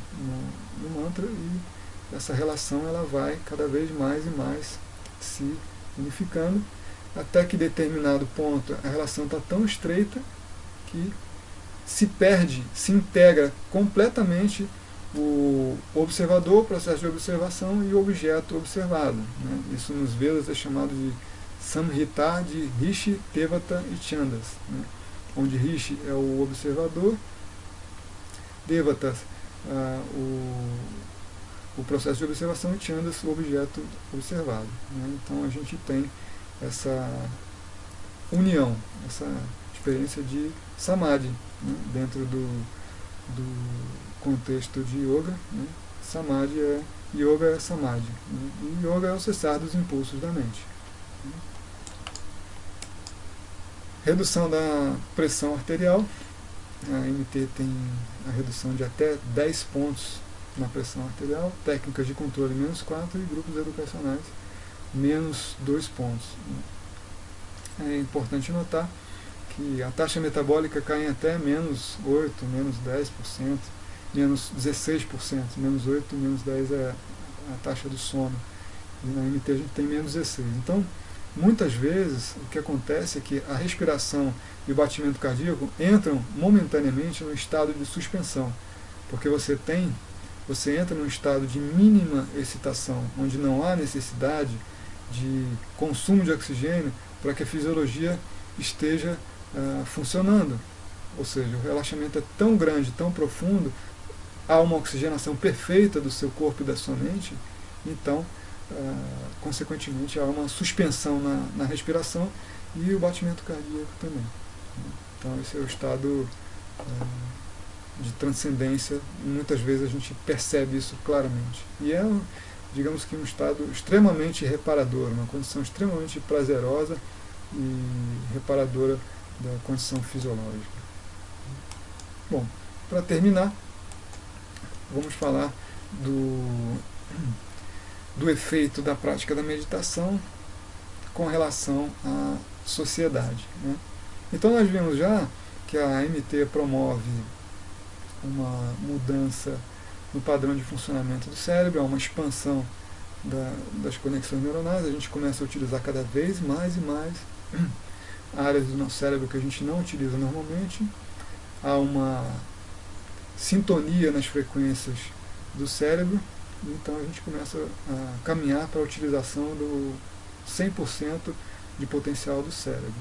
A: no mantra e essa relação ela vai cada vez mais e mais se unificando, até que em determinado ponto a relação está tão estreita que se perde, se integra completamente o observador, o processo de observação e o objeto observado. Né? Isso nos Vedas é chamado de Samhita de Rishi, Devata e Chandas, né? Onde Rishi é o observador, Devatas o processo de observação e Chandas o objeto observado. Né? Então a gente tem essa união, essa experiência de Samadhi, né? Dentro do contexto de Yoga. Né? Samadhi Yoga é Samadhi, né? E Yoga é o cessar dos impulsos da mente. Redução da pressão arterial. A MT tem a redução de até 10 pontos na pressão arterial, técnicas de controle -4 e grupos educacionais -2 pontos. É importante notar que a taxa metabólica cai em até -8, -10%, -16%, -8, -10 é a taxa do sono. E na MT a gente tem -16. Então, muitas vezes o que acontece é que a respiração e o batimento cardíaco entram momentaneamente no estado de suspensão, porque você entra num estado de mínima excitação, onde não há necessidade de consumo de oxigênio para que a fisiologia esteja funcionando. Ou seja, o relaxamento é tão grande, tão profundo, há uma oxigenação perfeita do seu corpo e da sua mente, então consequentemente há uma suspensão na respiração e o batimento cardíaco também. Então esse é o estado de transcendência. Muitas vezes a gente percebe isso claramente, e é, digamos que, um estado extremamente reparador, uma condição extremamente prazerosa e reparadora da condição fisiológica. Bom, para terminar, vamos falar do efeito da prática da meditação com relação à sociedade. Né? Então nós vimos já que a MT promove uma mudança no padrão de funcionamento do cérebro, há uma expansão das conexões neuronais, a gente começa a utilizar cada vez mais e mais áreas do nosso cérebro que a gente não utiliza normalmente, há uma sintonia nas frequências do cérebro, então a gente começa a caminhar para a utilização do 100% de potencial do cérebro.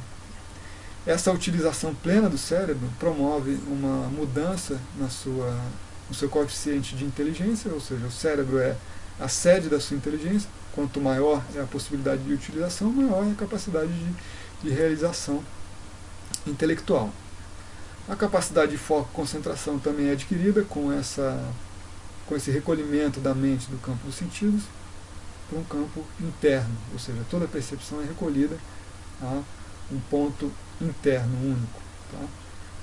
A: Essa utilização plena do cérebro promove uma mudança no seu coeficiente de inteligência, ou seja, o cérebro é a sede da sua inteligência. Quanto maior é a possibilidade de utilização, maior é a capacidade de realização intelectual. A capacidade de foco e concentração também é adquirida com esse recolhimento da mente do campo dos sentidos para um campo interno, ou seja, toda a percepção é recolhida a um ponto interno único. Tá?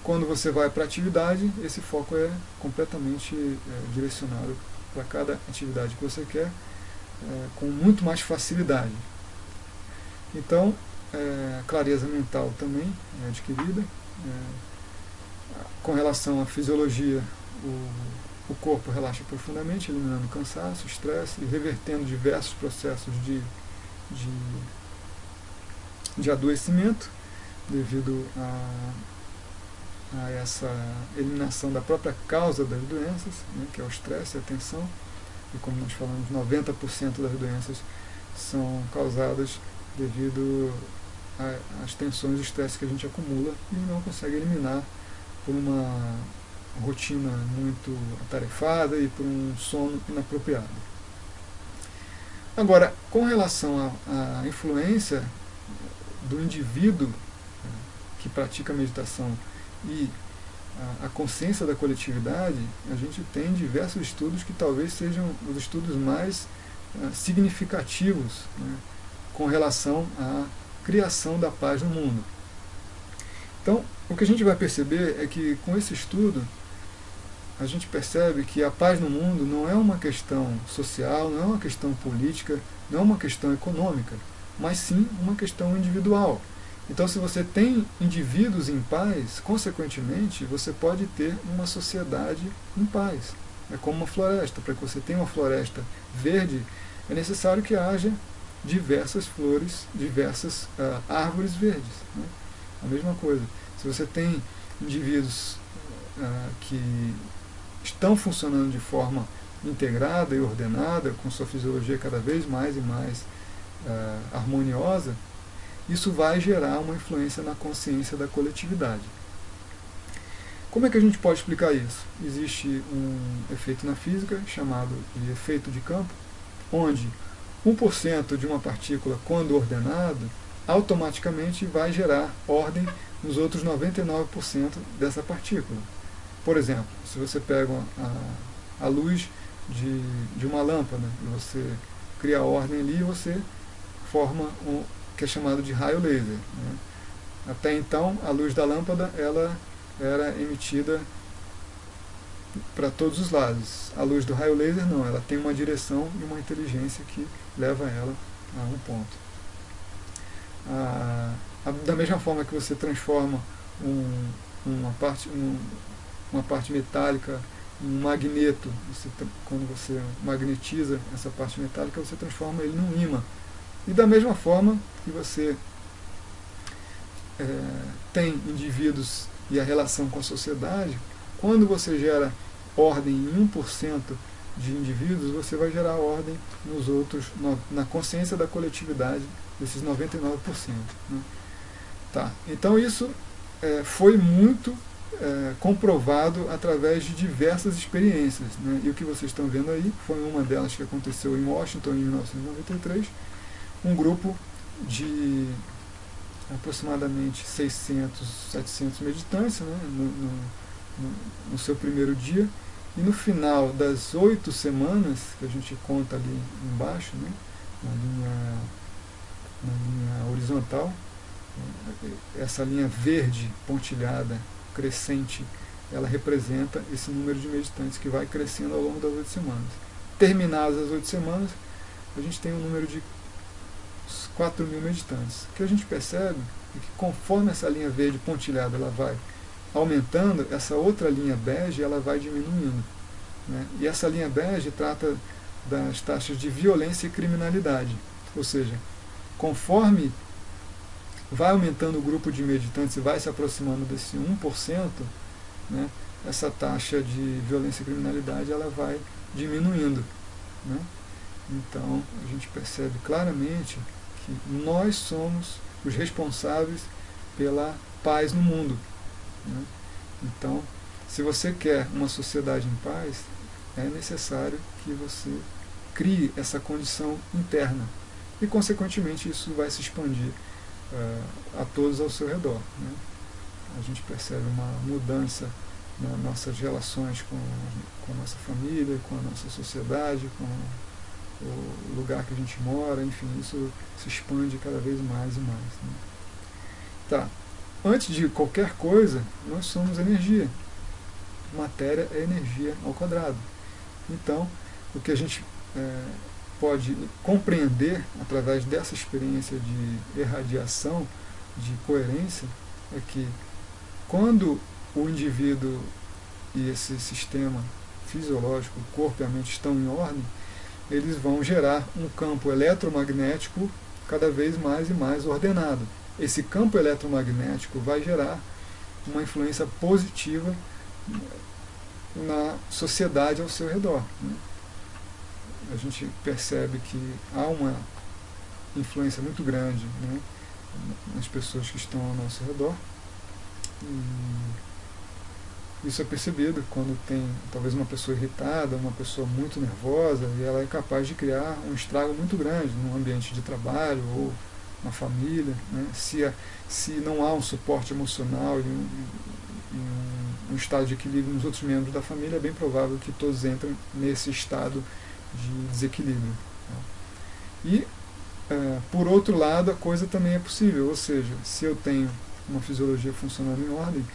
A: Quando você vai para a atividade, esse foco é completamente direcionado para cada atividade que você quer, com muito mais facilidade. Então, clareza mental também é adquirida. Com relação à fisiologia, o corpo relaxa profundamente, eliminando cansaço, estresse e revertendo diversos processos de adoecimento devido a essa eliminação da própria causa das doenças, né, que é o estresse e a tensão. E como nós falamos, 90% das doenças são causadas devido às tensões e estresse que a gente acumula e não consegue eliminar por uma rotina muito atarefada e por um sono inapropriado. Agora, com relação à influência do indivíduo que pratica a meditação e a consciência da coletividade, a gente tem diversos estudos que talvez sejam os estudos mais significativos, né, com relação à criação da paz no mundo. Então, o que a gente vai perceber é que com esse estudo a gente percebe que a paz no mundo não é uma questão social, não é uma questão política, não é uma questão econômica, mas sim uma questão individual. Então, se você tem indivíduos em paz, consequentemente, você pode ter uma sociedade em paz. É como uma floresta. Para que você tenha uma floresta verde, é necessário que haja diversas flores, diversas árvores verdes, né? A mesma coisa. Se você tem indivíduos que estão funcionando de forma integrada e ordenada, com sua fisiologia cada vez mais e mais harmoniosa, isso vai gerar uma influência na consciência da coletividade. Como é que a gente pode explicar isso? Existe um efeito na física chamado de efeito de campo, onde 1% de uma partícula, quando ordenado, automaticamente vai gerar ordem nos outros 99% dessa partícula. Por exemplo, se você pega a luz de uma lâmpada e você cria a ordem ali, você forma que é chamado de raio laser, né? Até então, a luz da lâmpada ela era emitida para todos os lados. A luz do raio laser não, ela tem uma direção e uma inteligência que leva ela a um ponto. Da mesma forma que você transforma uma parte metálica em um magneto, quando você magnetiza essa parte metálica, você transforma ele num ímã. E da mesma forma que você tem indivíduos e a relação com a sociedade, quando você gera ordem em 1% de indivíduos, você vai gerar ordem nos outros, na consciência da coletividade desses 99%. Né? Tá. Então isso foi muito comprovado através de diversas experiências. Né? E o que vocês estão vendo aí foi uma delas que aconteceu em Washington em 1993, um grupo de aproximadamente 600, 700 meditantes, né, no seu primeiro dia, e no final das 8 semanas, que a gente conta ali embaixo, né, na linha horizontal, essa linha verde pontilhada, crescente, ela representa esse número de meditantes que vai crescendo ao longo das 8 semanas. Terminadas as 8 semanas, a gente tem um número de 4.000 meditantes. O que a gente percebe é que conforme essa linha verde pontilhada ela vai aumentando, essa outra linha bege ela vai diminuindo. Né? E essa linha bege trata das taxas de violência e criminalidade. Ou seja, conforme vai aumentando o grupo de meditantes e vai se aproximando desse 1%, né, essa taxa de violência e criminalidade ela vai diminuindo. Né? Então, a gente percebe claramente que nós somos os responsáveis pela paz no mundo. Né? Então, se você quer uma sociedade em paz, é necessário que você crie essa condição interna. E, consequentemente, isso vai se expandir a todos ao seu redor. Né? A gente percebe uma mudança nas nossas relações com a nossa família, com a nossa sociedade, com o lugar que a gente mora, enfim, isso se expande cada vez mais e mais. Né? Tá. Antes de qualquer coisa, nós somos energia. Matéria é energia ao quadrado. Então, o que a gente pode compreender através dessa experiência de irradiação, de coerência, é que quando o indivíduo e esse sistema fisiológico, o corpo e a mente estão em ordem, eles vão gerar um campo eletromagnético cada vez mais e mais ordenado. Esse campo eletromagnético vai gerar uma influência positiva na sociedade ao seu redor. Né? A gente percebe que há uma influência muito grande, né, nas pessoas que estão ao nosso redor. isso é percebido quando tem talvez uma pessoa irritada, uma pessoa muito nervosa, e ela é capaz de criar um estrago muito grande no ambiente de trabalho ou na família, né? Se não há um suporte emocional e um estado de equilíbrio nos outros membros da família, é bem provável que todos entrem nesse estado de desequilíbrio. E, por outro lado, a coisa também é possível, ou seja, se eu tenho uma fisiologia funcionando em ordem,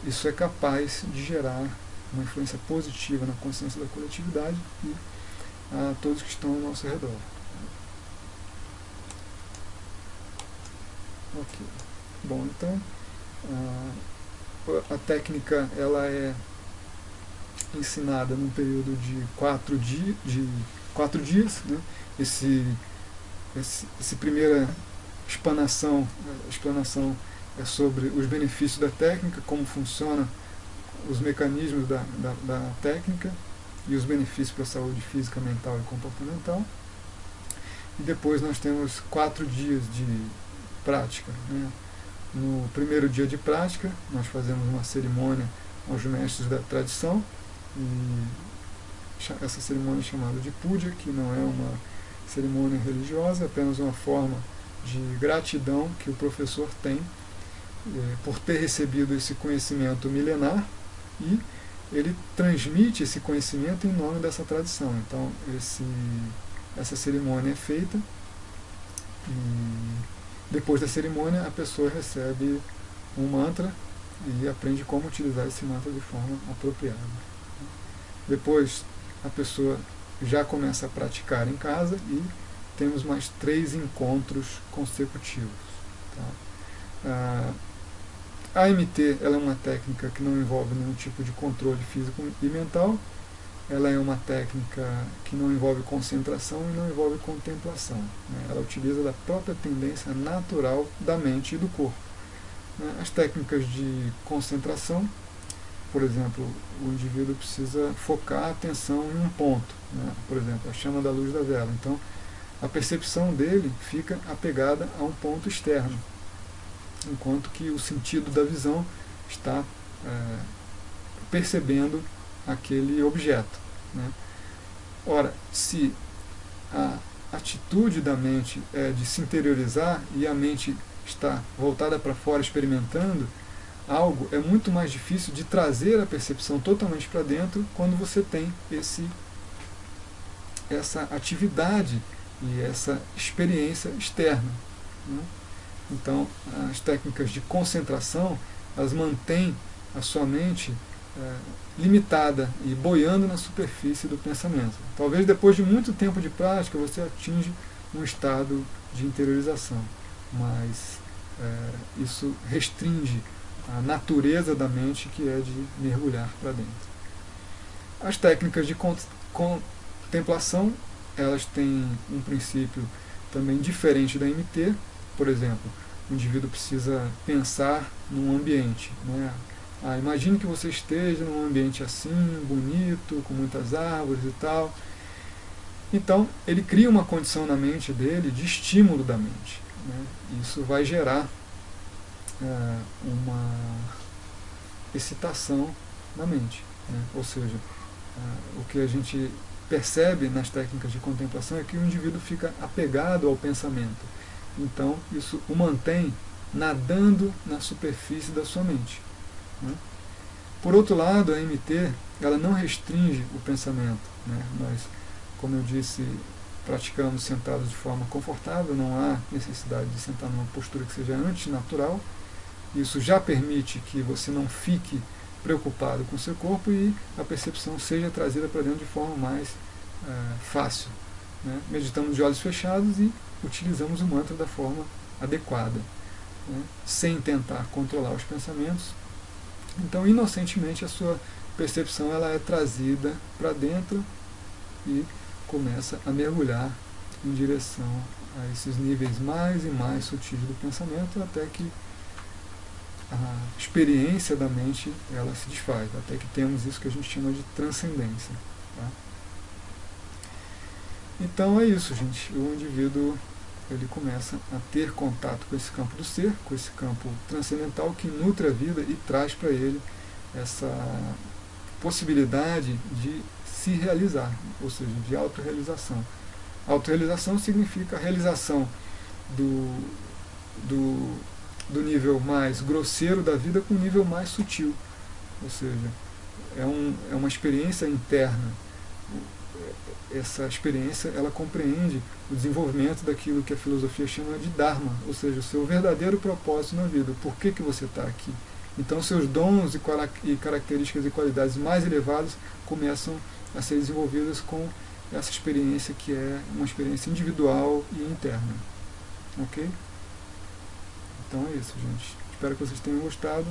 A: isso é capaz de gerar uma influência positiva na consciência da coletividade e a todos que estão ao nosso redor. Ok. Bom, então a técnica ela é ensinada num período de 4 dias, né? Essa primeira explanação é sobre os benefícios da técnica, como funcionam os mecanismos da técnica e os benefícios para a saúde física, mental e comportamental. E depois nós temos 4 dias de prática, né? No primeiro dia de prática, nós fazemos uma cerimônia aos mestres da tradição, e essa cerimônia é chamada de puja, que não é uma cerimônia religiosa, é apenas uma forma de gratidão que o professor tem por ter recebido esse conhecimento milenar, e ele transmite esse conhecimento em nome dessa tradição. Então essa cerimônia é feita, e depois da cerimônia a pessoa recebe um mantra e aprende como utilizar esse mantra de forma apropriada. Depois a pessoa já começa a praticar em casa e temos mais 3 encontros consecutivos. Tá? A AMT ela é uma técnica que não envolve nenhum tipo de controle físico e mental. Ela é uma técnica que não envolve concentração e não envolve contemplação, né? Ela utiliza da própria tendência natural da mente e do corpo, né? As técnicas de concentração, por exemplo, o indivíduo precisa focar a atenção em um ponto, né? Por exemplo, a chama da luz da vela. Então, a percepção dele fica apegada a um ponto externo, enquanto que o sentido da visão está percebendo aquele objeto, né? Ora, se a atitude da mente é de se interiorizar e a mente está voltada para fora experimentando algo, é muito mais difícil de trazer a percepção totalmente para dentro quando você tem essa atividade e essa experiência externa, né? Então, as técnicas de concentração, elas mantêm a sua mente limitada e boiando na superfície do pensamento. Talvez depois de muito tempo de prática você atinja um estado de interiorização, mas isso restringe a natureza da mente, que é de mergulhar para dentro. As técnicas de contemplação, elas têm um princípio também diferente da MT. Por exemplo, o indivíduo precisa pensar num ambiente, né? Imagine que você esteja num ambiente assim, bonito, com muitas árvores e tal. Então, ele cria uma condição na mente dele de estímulo da mente, né? Isso vai gerar uma excitação na mente, né? Ou seja, o que a gente percebe nas técnicas de contemplação é que o indivíduo fica apegado ao pensamento. Então, isso o mantém nadando na superfície da sua mente, né? Por outro lado, a MT ela não restringe o pensamento, né? Nós, como eu disse, praticamos sentados de forma confortável, não há necessidade de sentar numa postura que seja antinatural. Isso já permite que você não fique preocupado com o seu corpo e a percepção seja trazida para dentro de forma mais fácil, né? Meditamos de olhos fechados e utilizamos o mantra da forma adequada, né? Sem tentar controlar os pensamentos. Então, inocentemente, a sua percepção ela é trazida para dentro e começa a mergulhar em direção a esses níveis mais e mais sutis do pensamento, até que a experiência da mente ela se desfaz, até que temos isso que a gente chama de transcendência, tá? Então é isso, gente. O indivíduo ele começa a ter contato com esse campo do ser, com esse campo transcendental que nutre a vida e traz para ele essa possibilidade de se realizar, ou seja, de autorrealização. Autorrealização significa a realização do, do, do nível mais grosseiro da vida com o nível mais sutil, ou seja, é uma experiência interna. Essa experiência, ela compreende o desenvolvimento daquilo que a filosofia chama de Dharma, ou seja, o seu verdadeiro propósito na vida, por que você está aqui. Então seus dons e características e qualidades mais elevadas começam a ser desenvolvidas com essa experiência que é uma experiência individual e interna. Ok? Então é isso, gente. Espero que vocês tenham gostado.